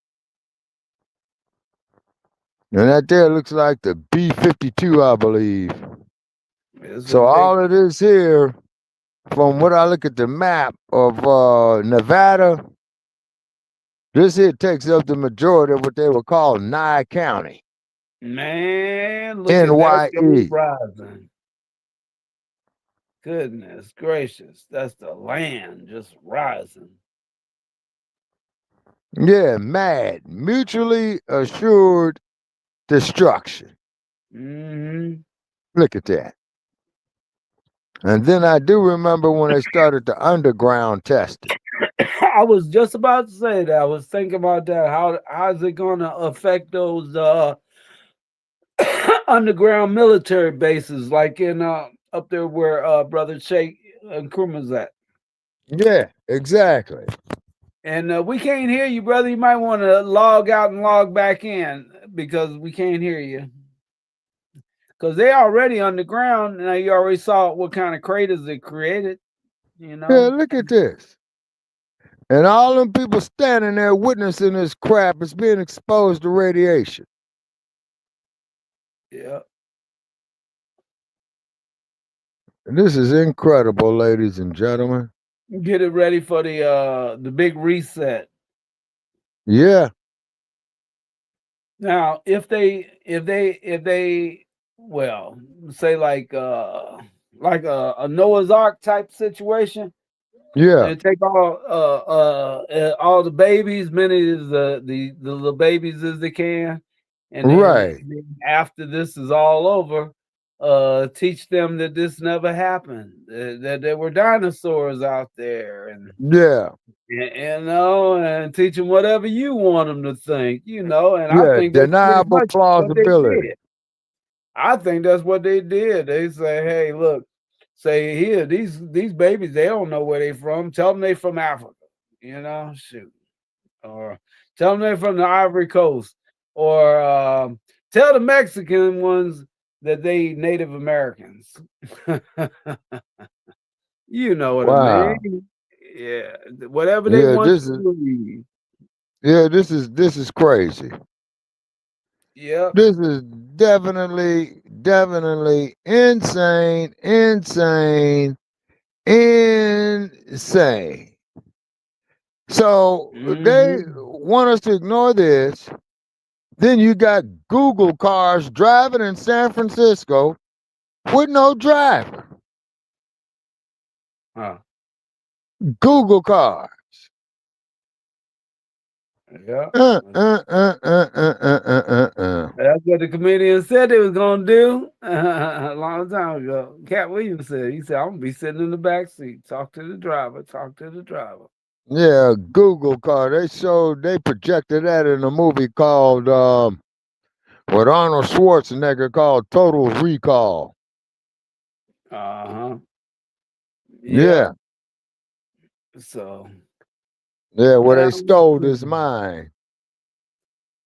Speaker 1: And that there looks like the B-52, I believe. So all of this here, from what I look at the map of Nevada, this here takes up the majority of what they would call Nye County.
Speaker 2: Man, look
Speaker 1: NYE.
Speaker 2: at that rising. Goodness gracious, that's the land just rising.
Speaker 1: Yeah, mad, mutually assured destruction. Look at that. And then I do remember when they started the underground testing.
Speaker 2: I was just about to say that. I was thinking about that. How's it going to affect those underground military bases, like in up there where Brother Sheikh and Kruma's at?
Speaker 1: Yeah, exactly.
Speaker 2: And we can't hear you, brother. You might want to log out and log back in because we can't hear you. Because they already underground. Now you already saw what kind of craters they created. You know.
Speaker 1: Yeah, look at this. And all them people standing there witnessing this crap is being exposed to radiation.
Speaker 2: Yeah.
Speaker 1: And this is incredible, ladies and gentlemen.
Speaker 2: Get it ready for the big reset.
Speaker 1: Yeah.
Speaker 2: Now, if they well, say like a Noah's Ark type situation.
Speaker 1: Yeah.
Speaker 2: And take all the babies, many of the little babies as they can, and then after this is all over, teach them that this never happened, that there were dinosaurs out there, and you know, and teach them whatever you want them to think, you know. And I think
Speaker 1: deniable plausibility.
Speaker 2: I think that's what they did. They say, hey, look. Say here, these babies, they don't know where they from. Tell them they from Africa, you know, shoot. Or tell them they're from the Ivory Coast. Or tell the Mexican ones that they Native Americans. You know what I mean? Yeah. Whatever they want to believe.
Speaker 1: Yeah, this is crazy.
Speaker 2: Yeah.
Speaker 1: This is definitely insane. So they want us to ignore this. Then you got Google cars driving in San Francisco with no driver. Google cars.
Speaker 2: Yeah. That's what the comedian said they was gonna do a long time ago. Cat Williams said, he said, I'm gonna be sitting in the back seat. Talk to the driver.
Speaker 1: Yeah, Google car. They projected that in a movie called with Arnold Schwarzenegger called Total Recall. Yeah.
Speaker 2: So
Speaker 1: yeah, where they stole his mind.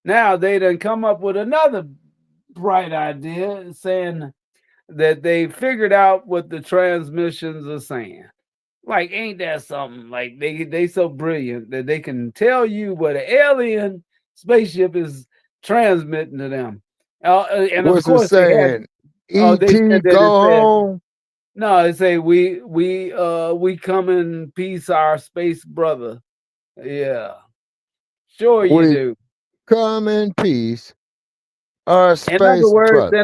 Speaker 2: Now they done come up with another bright idea saying that they figured out what the transmissions are saying. Like, ain't that something? Like they so brilliant that they can tell you what an alien spaceship is transmitting to them. And
Speaker 1: what's
Speaker 2: of course
Speaker 1: it saying? E.T. go home.
Speaker 2: No, they say we come in peace, our space brother. Yeah, sure you
Speaker 1: We
Speaker 2: do.
Speaker 1: come in peace, our
Speaker 2: In other
Speaker 1: space
Speaker 2: words,
Speaker 1: brother.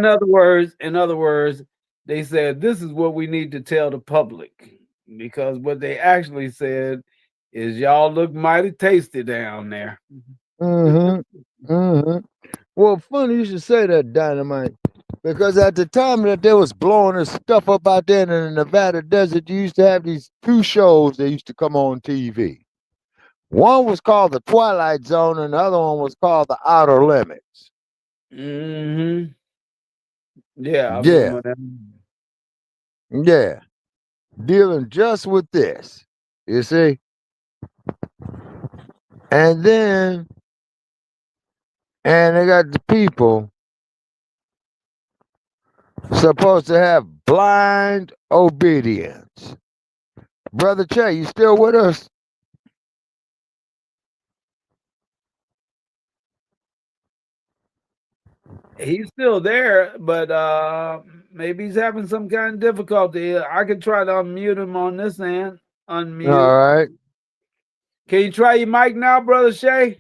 Speaker 2: in other words, they said this is what we need to tell the public because what they actually said is y'all look mighty tasty down there.
Speaker 1: Mm-hmm. Mm-hmm. Well, funny you should say that, Dynamite, because at the time that they was blowing this stuff up out there in the Nevada desert, you used to have these two shows that used to come on TV. One was called The Twilight Zone, and the other one was called The Outer Limits.
Speaker 2: Mm-hmm. Yeah, I
Speaker 1: Yeah,
Speaker 2: remember that.
Speaker 1: yeah, dealing just with this, you see. And then, and they got the people supposed to have blind obedience. Brother Che, you still with us?
Speaker 2: He's still there, but maybe he's having some kind of difficulty. I could try to unmute him on this end.
Speaker 1: All
Speaker 2: Unmute.
Speaker 1: right.
Speaker 2: Can you try your mic now, Brother Shay?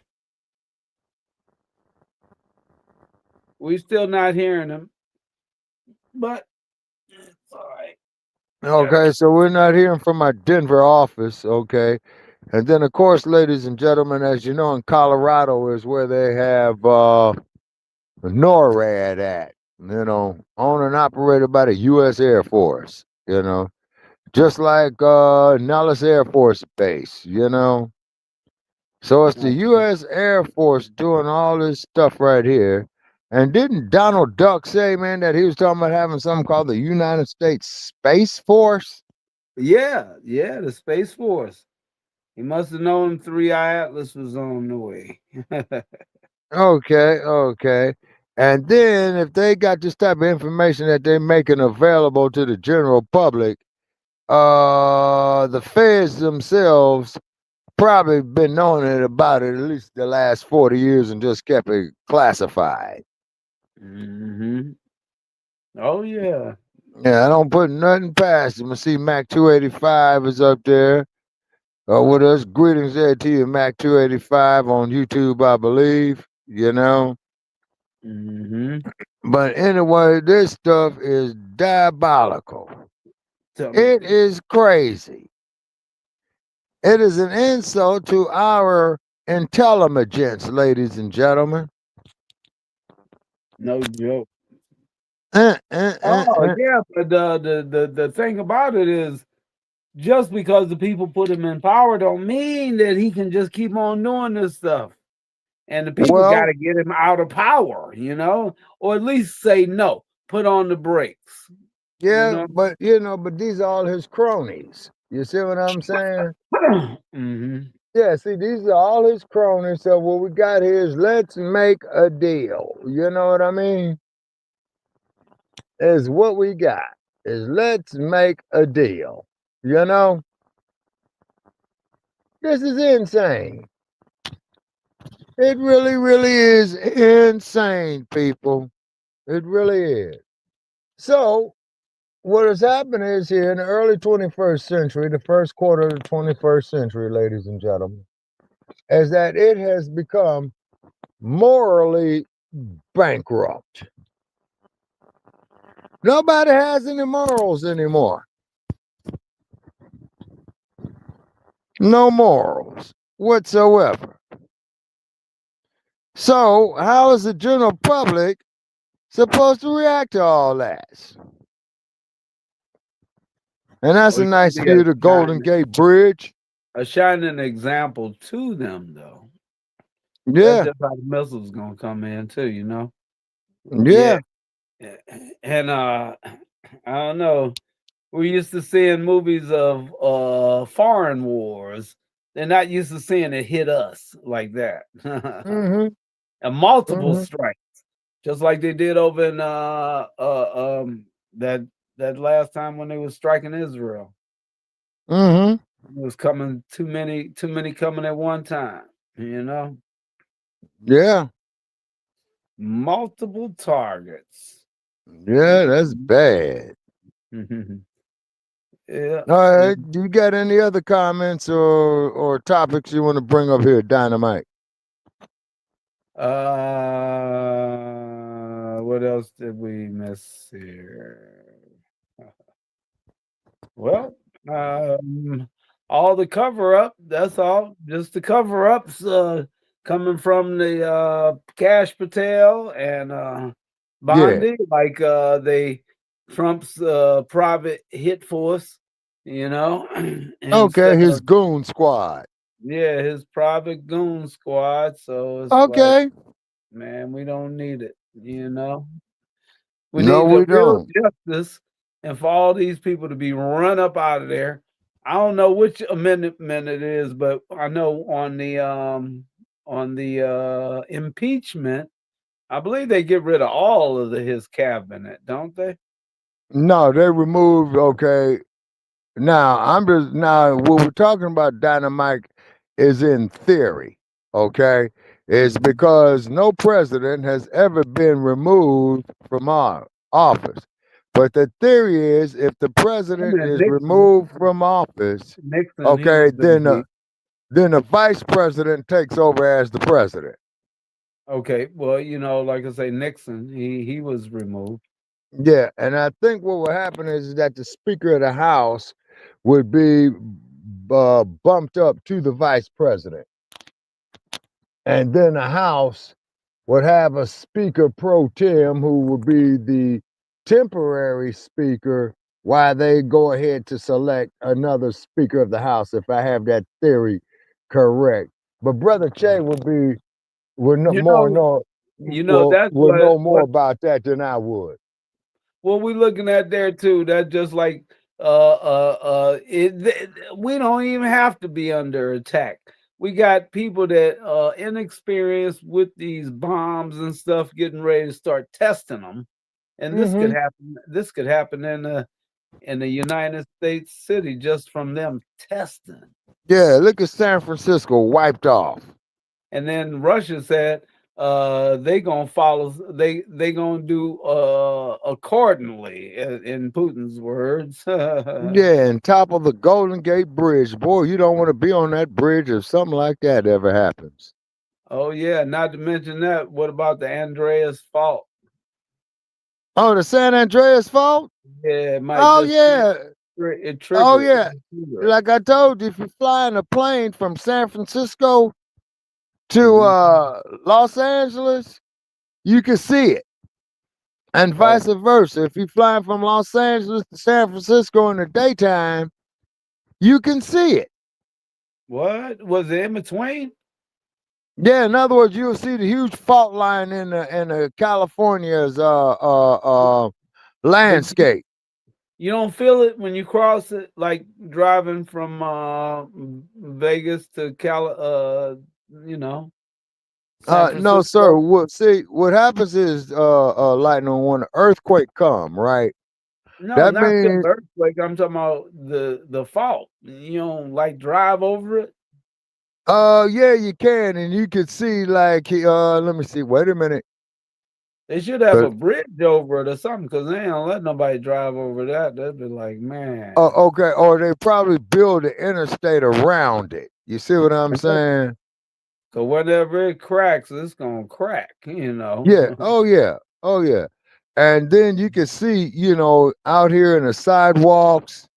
Speaker 2: We still not hearing him. But it's all right.
Speaker 1: Okay, so we're not hearing from our Denver office, okay? And then, of course, ladies and gentlemen, as you know, in Colorado is where they have NORAD at, owned and operated by the U.S. Air Force, just like Nellis Air Force Base, So it's the U.S. Air Force doing all this stuff right here. And didn't Donald Duck say, man, that he was talking about having something called the United States Space Force?
Speaker 2: Yeah, the Space Force. He must have known 3-Eye Atlas was on the way.
Speaker 1: Okay. And then if they got this type of information that they're making available to the general public, the feds themselves probably been knowing about it at least the last 40 years and just kept it classified.
Speaker 2: Mm-hmm. Oh, yeah.
Speaker 1: Yeah, I don't put nothing past them. I see Mac 285 is up there with us. Greetings there to you, Mac 285 on YouTube, I believe,
Speaker 2: Mm-hmm.
Speaker 1: But anyway, this stuff is diabolical. It is crazy. It is an insult to our intelligence, ladies and gentlemen.
Speaker 2: No joke. Yeah, but the thing about it is, just because the people put him in power don't mean that he can just keep on doing this stuff. And the people got to get him out of power, or at least say no, put on the brakes.
Speaker 1: Yeah, but these are all his cronies. You see what I'm saying?
Speaker 2: Mm-hmm.
Speaker 1: Yeah, see, these are all his cronies. So what we got here is let's make a deal. You know what I mean? Is what we got. Is let's make a deal. This is insane. It really, really is insane, people. It really is. So what has happened is here in the early 21st century, the first quarter of the 21st century, ladies and gentlemen, is that it has become morally bankrupt. Nobody has any morals anymore. No morals whatsoever. So how is the general public supposed to react to all that? And that's a nice view of the Golden Gate Bridge.
Speaker 2: A shining example to them, though.
Speaker 1: Yeah.
Speaker 2: That's just how the missiles gonna come in too,
Speaker 1: Yeah.
Speaker 2: And I don't know. We're used to seeing movies of foreign wars. They're not used to seeing it hit us like that.
Speaker 1: Mm-hmm.
Speaker 2: And multiple strikes, just like they did over in that last time when they were striking Israel.
Speaker 1: Mm-hmm.
Speaker 2: It was coming too many coming at one time,
Speaker 1: Yeah.
Speaker 2: Multiple targets.
Speaker 1: Yeah, that's bad.
Speaker 2: Yeah.
Speaker 1: All right. Do you got any other comments or topics you want to bring up here, Dynamite?
Speaker 2: What else did we miss here? Well, all the cover up. That's all. Just the cover ups coming from the Cash Patel and Bondi, like they Trump's private hit force.
Speaker 1: Okay,
Speaker 2: instead
Speaker 1: his
Speaker 2: of
Speaker 1: goon squad.
Speaker 2: his private goon squad. So it's like,
Speaker 1: Okay.
Speaker 2: man, we don't need it. We
Speaker 1: No,
Speaker 2: need
Speaker 1: we
Speaker 2: the real
Speaker 1: don't.
Speaker 2: justice, and for all these people to be run up out of there. I don't know which amendment it is, but I know on the impeachment, I believe they get rid of all of his cabinet, don't they?
Speaker 1: No, they removed. Okay. Now what we're talking about, Dynamite, is in theory. Okay, it's because no president has ever been removed from our office. But the theory is, if the president is
Speaker 2: Nixon.
Speaker 1: removed from office,
Speaker 2: Nixon,
Speaker 1: okay, then the vice president takes over as the president.
Speaker 2: Okay, well, like I say, Nixon, he was removed.
Speaker 1: Yeah, and I think what will happen is that the Speaker of the House would be bumped up to the vice president. And then the House would have a Speaker pro tem who would be the temporary Speaker while they go ahead to select another Speaker of the House, if I have that theory correct. But Brother Che would know
Speaker 2: that's
Speaker 1: more about that than I would.
Speaker 2: What we looking at there too, that's just like we don't even have to be under attack. We got people that inexperienced with these bombs and stuff getting ready to start testing them. And this could happen. This could happen in the United States city just from them testing.
Speaker 1: Yeah, look at San Francisco wiped off.
Speaker 2: And then Russia said they gonna follow. They gonna do accordingly, in Putin's words.
Speaker 1: Yeah, and top of the Golden Gate Bridge. Boy, you don't want to be on that bridge if something like that ever happens.
Speaker 2: Oh yeah, not to mention that. What about the Andreas Fault?
Speaker 1: Oh, the San Andreas Fault?
Speaker 2: Yeah, it might.
Speaker 1: Oh yeah.
Speaker 2: It triggered.
Speaker 1: Oh yeah. Like I told you, if you fly in a plane from San Francisco to Los Angeles, you can see it. And vice versa. If you're flying from Los Angeles to San Francisco in the daytime, you can see it.
Speaker 2: What? Was it in between?
Speaker 1: Yeah, in other words, you'll see the huge fault line in the California's landscape.
Speaker 2: You don't feel it when you cross it, like driving from Vegas to
Speaker 1: No, sir. What happens is lightning, when an earthquake come, right?
Speaker 2: No,
Speaker 1: that
Speaker 2: not
Speaker 1: means
Speaker 2: the earthquake. I'm talking about the fault. You don't like drive over it.
Speaker 1: Yeah, you can, and you could see like let me see. Wait a minute.
Speaker 2: They should have a bridge over it or something, because they don't let nobody drive over that. They'd be like, man.
Speaker 1: Oh, okay. Or they probably build the interstate around it. You see what I'm saying?
Speaker 2: So whenever it cracks, it's gonna crack.
Speaker 1: Yeah. Oh yeah. Oh yeah. And then you can see, out here in the sidewalks,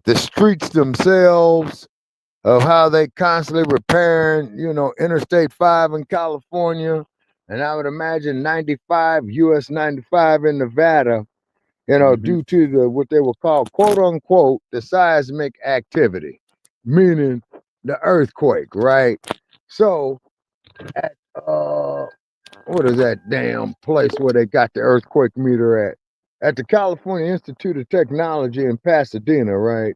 Speaker 1: the streets themselves, of how they constantly repairing, Interstate 5 in California, and I would imagine 95, US 95 in Nevada, due to what they will call, quote unquote, the seismic activity, meaning the earthquake, right? So at what is that damn place where they got the earthquake meter at? At the California Institute of Technology in Pasadena, right?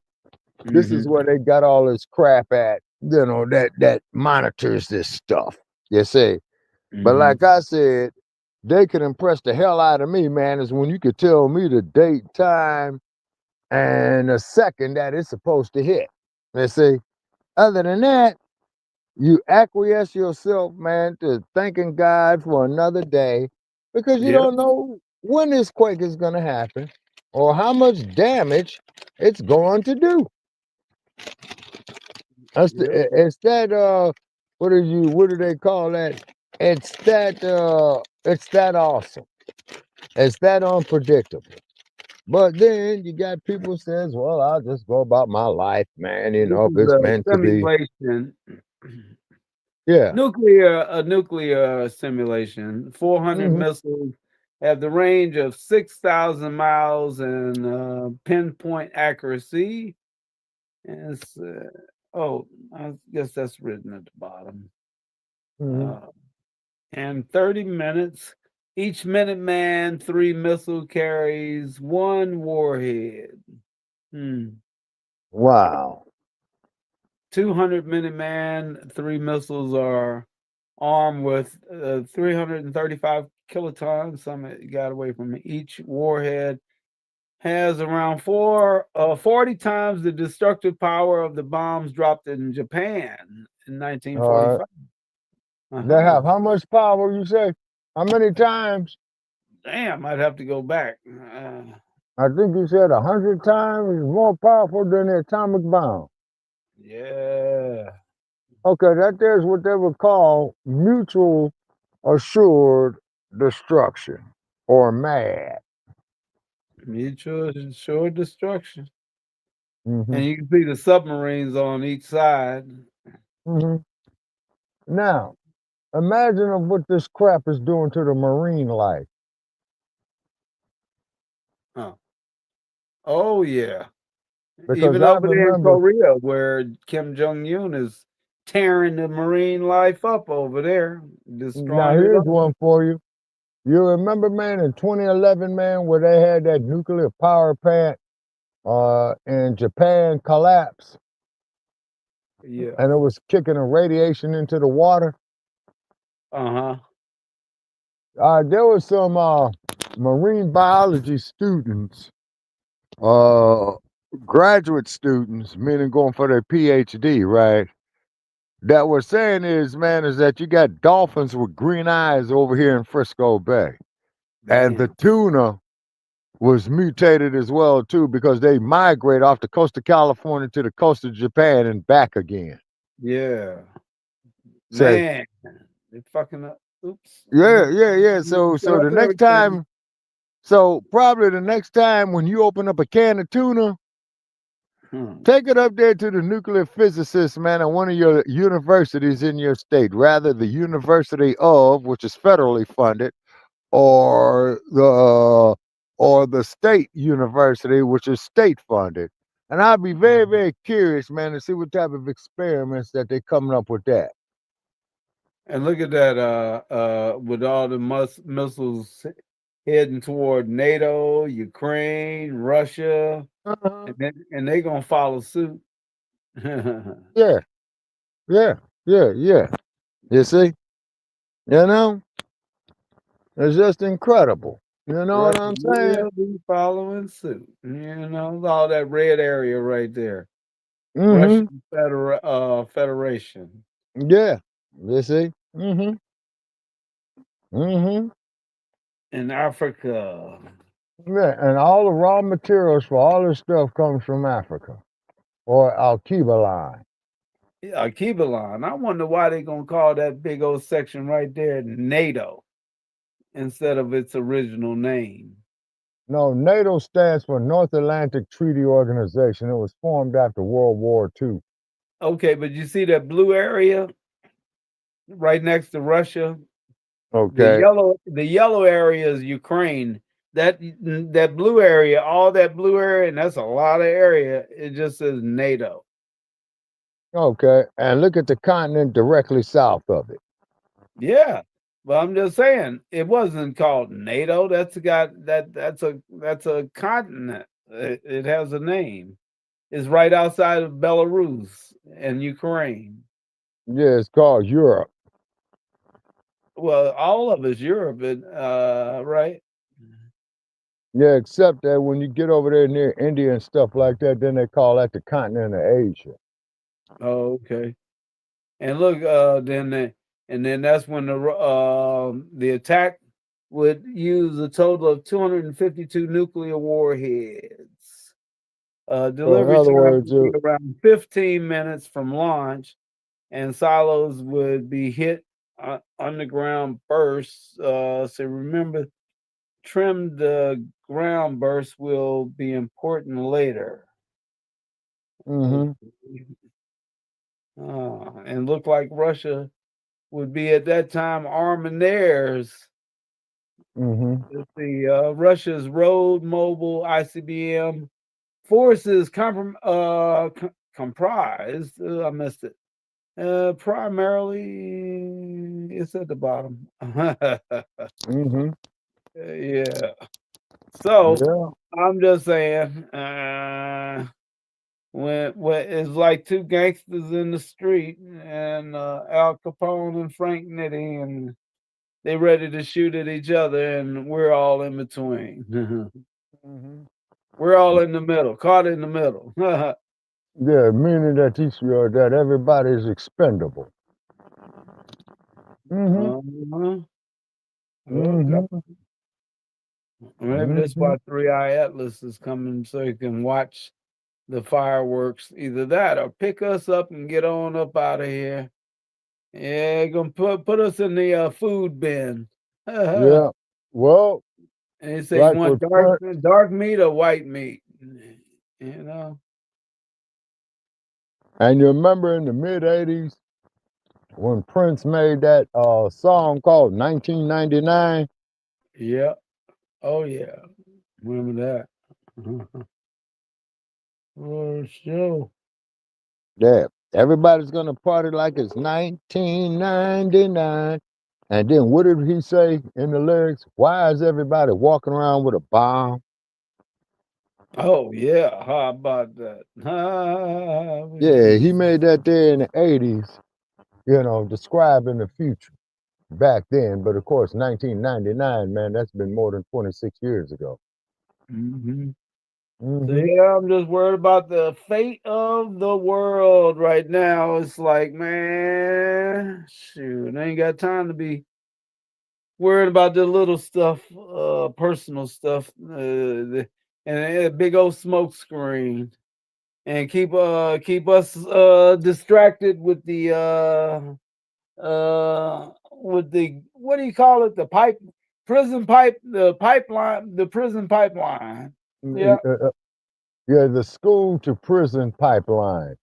Speaker 1: This is where they got all this crap at, that monitors this stuff, you see. But like I said, they could impress the hell out of me, man, is when you could tell me the date, time, and a second that it's supposed to hit. You see. Other than that, you acquiesce yourself, man, to thanking God for another day, because you don't know when this quake is going to happen. or how much damage it's going to do. It's that what do they call that? It's that awesome. It's that unpredictable. But then you got people says, well, I'll just go about my life, man. You know, if
Speaker 2: This is
Speaker 1: it's
Speaker 2: a
Speaker 1: meant to be.
Speaker 2: simulation.
Speaker 1: Yeah.
Speaker 2: A nuclear simulation. 400
Speaker 1: Mhm.
Speaker 2: missiles have the range of 6,000 miles and pinpoint accuracy. And it's, I guess that's written at the bottom.
Speaker 1: Mhm.
Speaker 2: And 30 minutes. Each Minuteman 3 missile carries 1 warhead.
Speaker 1: Wow.
Speaker 2: 200 Minuteman 3 missiles are armed with 335 kilotons. Some got away from me. Each warhead has around 40 times the destructive power of the bombs dropped in Japan in 1945.
Speaker 1: They have how much power, you say? How many times?
Speaker 2: Damn, I'd have to go back.
Speaker 1: I think you said 100 times more powerful than the atomic bomb.
Speaker 2: Yeah.
Speaker 1: Okay, that there's what they would call mutual assured destruction, or MAD.
Speaker 2: Mutual assured destruction.
Speaker 1: Mhm.
Speaker 2: And you can see the submarines on each side.
Speaker 1: Mhm. Now, imagine what this crap is doing to the marine life.
Speaker 2: Oh, yeah.
Speaker 1: Because
Speaker 2: Even
Speaker 1: I
Speaker 2: over there in
Speaker 1: remember.
Speaker 2: Korea, where Kim Jong-un is tearing the marine life up over there,
Speaker 1: Now,
Speaker 2: destroying it
Speaker 1: here's
Speaker 2: up.
Speaker 1: one for you. You remember, man, in 2011, man, where they had that nuclear power plant in Japan collapse?
Speaker 2: Yeah.
Speaker 1: And it was kicking the radiation into the water.
Speaker 2: Uh-huh.
Speaker 1: There was some marine biology students, graduate students, meaning going for their PhD, right? That were saying is that you got dolphins with green eyes over here in Frisco Bay. And the tuna was mutated as well, too, because they migrate off the coast of California to the coast of Japan and back again.
Speaker 2: Yeah.
Speaker 1: Say,
Speaker 2: Man, they fucking up. Oops.
Speaker 1: yeah. So the next time, probably the next time when you open up a can of tuna, take it up there to the nuclear physicist, man, at one of your universities in your state, rather the University of, which is federally funded, or the state university, which is state funded. And I'd be very, very curious, man, to see what type of experiments that they're coming up with that.
Speaker 2: And look at that, with all the missiles heading toward NATO, Ukraine, Russia, and they're gonna follow suit.
Speaker 1: Yeah. You see? You know? It's just incredible. You know what I'm saying?
Speaker 2: Will be following suit. You know, all that red area right there.
Speaker 1: Mhm.
Speaker 2: Russian Federation.
Speaker 1: Yeah. You see?
Speaker 2: In Africa.
Speaker 1: Yeah, and all the raw materials for all this stuff comes from Africa, or Alkebaline.
Speaker 2: Yeah, Alkebaline. I wonder why they're gonna call that big old section right there NATO instead of its original name.
Speaker 1: No, NATO stands for North Atlantic Treaty Organization. It was formed after World War II.
Speaker 2: Okay, but you see that blue area right next to Russia?
Speaker 1: Okay.
Speaker 2: The yellow area is Ukraine. That blue area, all that blue area, and that's a lot of area. It just says NATO.
Speaker 1: Okay, and look at the continent directly south of it.
Speaker 2: Yeah, but I'm just saying it wasn't called NATO. That's a continent. It has a name. It's right outside of Belarus and Ukraine.
Speaker 1: Yeah, it's called Europe.
Speaker 2: Well, all of it's Europe, right?
Speaker 1: Yeah, except that when you get over there near India and stuff like that, then they call that the continent of Asia.
Speaker 2: Oh, okay. And look, then that's when the attack would use a total of 252 nuclear warheads.
Speaker 1: So in
Speaker 2: Delivery
Speaker 1: other
Speaker 2: time
Speaker 1: words,
Speaker 2: would be around 15 minutes from launch, and silos would be hit underground bursts. So remember, trimmed ground bursts will be important later. And look like Russia would be at that time arming theirs. Russia's road mobile ICBM forces comprised. I missed it. Primarily, it's at the bottom. Yeah. So I'm just saying, when it's like two gangsters in the street, and Al Capone and Frank Nitti, and they ready to shoot at each other, and we're all in between. We're all in the middle, caught in the middle.
Speaker 1: Yeah, meaning that that everybody is expendable.
Speaker 2: Maybe that's why 3i Atlas is coming, so you can watch the fireworks. Either that or pick us up and get on up out of here. Yeah, gonna put us in the food bin.
Speaker 1: Yeah. Well,
Speaker 2: and they say you want dark meat or white meat. You know.
Speaker 1: And you remember in the mid-'80s when Prince made that song called 1999?
Speaker 2: Yeah. Oh yeah. Remember that. Oh, sure.
Speaker 1: Yeah. Everybody's gonna party like it's 1999. And then what did he say in the lyrics? Why is everybody walking around with a bomb?
Speaker 2: Oh yeah, how about that?
Speaker 1: Yeah, he made that there in the 80s, describing the future back then. But of course, 1999, man, that's been more than 26 years ago.
Speaker 2: So yeah, I'm just worried about the fate of the world right now. It's like, man, shoot, I ain't got time to be worried about the little stuff, personal stuff, and a big old smoke screen, and keep us distracted with the what do you call it? The prison pipeline. Yeah.
Speaker 1: Yeah, the school to prison pipeline.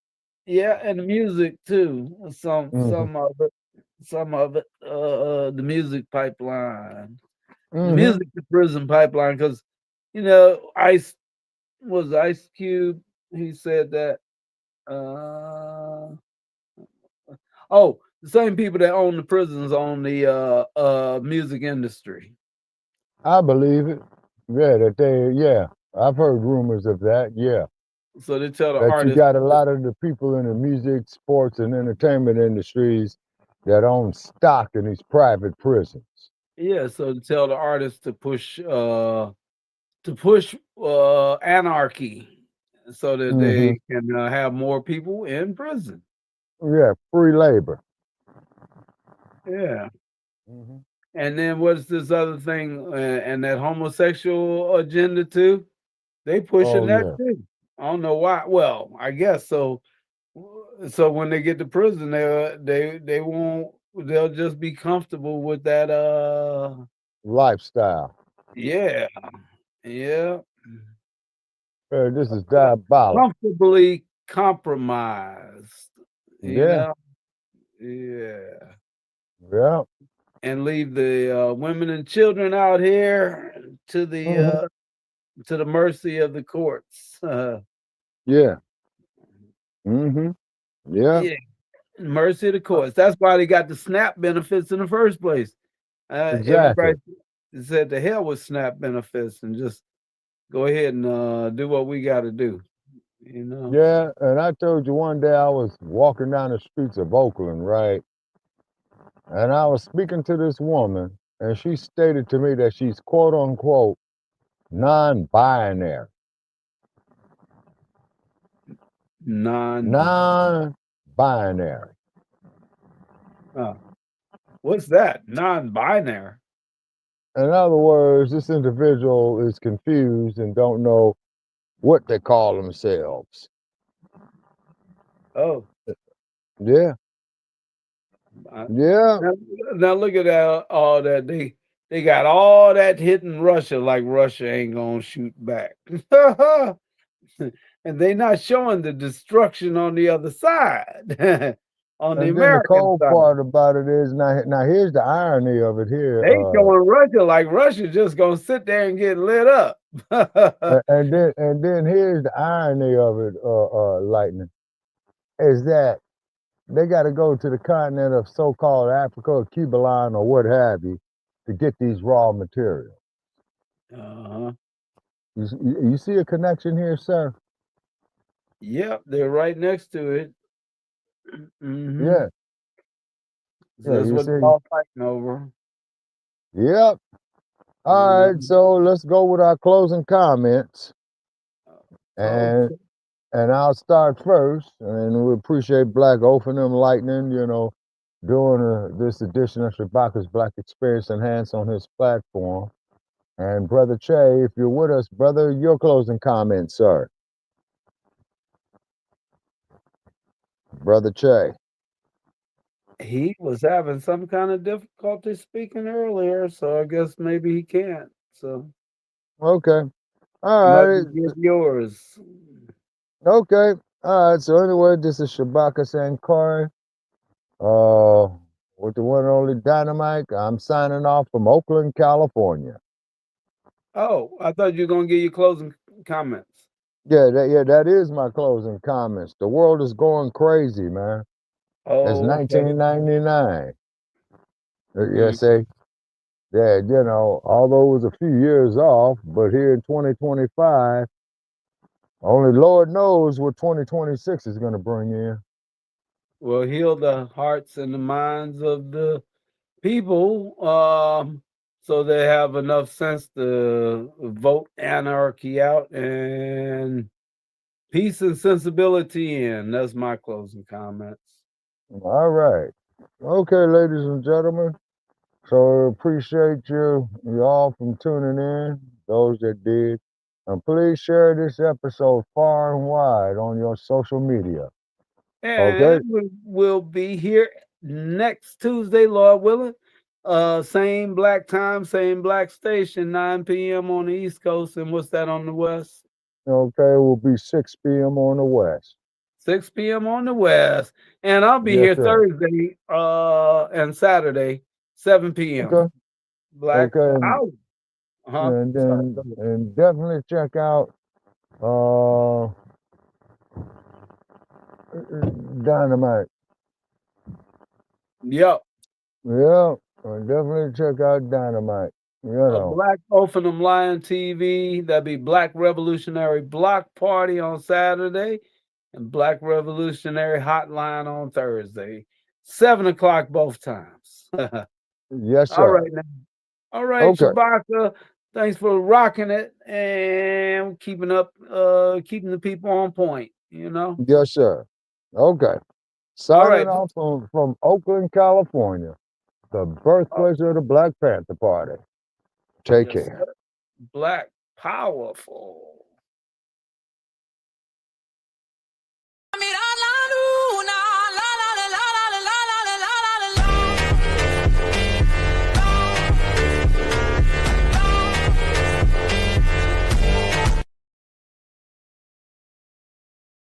Speaker 2: Yeah, and the music too. Some of it. The music pipeline. The music to prison pipeline, because Ice Cube. He said that. The same people that own the prisons own the music industry.
Speaker 1: I believe it. Yeah, I've heard rumors of that. Yeah.
Speaker 2: So they tell the
Speaker 1: that
Speaker 2: artists,
Speaker 1: you got a lot of the people in the music, sports, and entertainment industries that own stock in these private prisons.
Speaker 2: Yeah, so to tell the artists to push anarchy, so that they can have more people in prison.
Speaker 1: Yeah, free labor.
Speaker 2: Yeah. And then what's this other thing? And that homosexual agenda too? They pushing that too. I don't know why. Well, I guess so. So when they get to prison, they won't. They'll just be comfortable with that
Speaker 1: lifestyle.
Speaker 2: Yeah.
Speaker 1: This is diabolical.
Speaker 2: Comfortably compromised.
Speaker 1: Yeah.
Speaker 2: Yeah. And leave the women and children out here to the mercy of the courts.
Speaker 1: Yeah. Yeah.
Speaker 2: Mercy of the courts. That's why they got the SNAP benefits in the first place.
Speaker 1: Exactly.
Speaker 2: Everybody said to hell with SNAP benefits and just go ahead and do what we got to do.
Speaker 1: Yeah, and I told you one day I was walking down the streets of Oakland, right? And I was speaking to this woman, and she stated to me that she's quote unquote non-binary. Non-binary.
Speaker 2: What's that? Non-binary.
Speaker 1: In other words, this individual is confused and don't know what they call themselves.
Speaker 2: Oh,
Speaker 1: Yeah. Yeah.
Speaker 2: Now look at that, all that they got all that hitting Russia like Russia ain't gonna shoot back. And they not showing the destruction on the other side, on the
Speaker 1: And then the
Speaker 2: American
Speaker 1: cold
Speaker 2: side.
Speaker 1: part about it is now here's the irony of it here.
Speaker 2: They showing Russia like Russia just gonna sit there and get lit up.
Speaker 1: and then here's the irony of it, Lightning, is that they got to go to the continent of so-called Africa or Cuba line or what have you to get these raw materials.
Speaker 2: Uh-huh.
Speaker 1: You see a connection here, sir?
Speaker 2: Yep, they're right next to it. Mm-hmm.
Speaker 1: Yeah.
Speaker 2: That's what they're all fighting over.
Speaker 1: Yep. All right, so let's go with our closing comments. And I'll start first. And we appreciate Blacc opening them, Lightning, doing this edition of Shabaka's Black Experience Enhanced on his platform. And Brother Che, if you're with us, brother, your closing comments, sir. Brother Che.
Speaker 2: He was having some kind of difficulty speaking earlier, so I guess maybe he can't. So
Speaker 1: okay, all right.
Speaker 2: Give yours.
Speaker 1: Okay, all right. So anyway, this is Shabakas and Corey, with the one and only Dynamite. I'm signing off from Oakland, California.
Speaker 2: Oh, I thought you were gonna give your closing comments.
Speaker 1: Yeah, that is my closing comments. The world is going crazy, man. It's 1999. Yeah, say, yeah, although it was a few years off, but here in 2025, only Lord knows what 2026 is going to bring in.
Speaker 2: Well, heal the hearts and the minds of the people, so they have enough sense to vote anarchy out and peace and sensibility in. That's my closing comments.
Speaker 1: All right. Okay, ladies and gentlemen. So appreciate you all from tuning in, those that did. And please share this episode far and wide on your social media.
Speaker 2: And we'll be here next Tuesday, Lord willing. Same black time, same black station, 9 p.m. on the East Coast. And what's that on the West?
Speaker 1: Okay, it will be 6 p.m. on the West. 6
Speaker 2: p.m. on the West. And I'll be here Thursday and Saturday, 7 p.m.
Speaker 1: Okay.
Speaker 2: Black
Speaker 1: Out. And definitely check out Dynamite.
Speaker 2: Yep.
Speaker 1: Yeah, definitely check out Dynamite.
Speaker 2: Black Ophenham Lion TV. That'd be Black Revolutionary Block Party on Saturday and Black Revolutionary Hotline on Thursday. 7 o'clock both times.
Speaker 1: Yes, sir.
Speaker 2: All right now. All right, okay. Shabaka. Thanks for rocking it and keeping the people on point,
Speaker 1: Yes, sir. Okay. Signing off from Oakland, California, the birthplace of the Blacc Panther Party. Take care.
Speaker 2: Black powerful.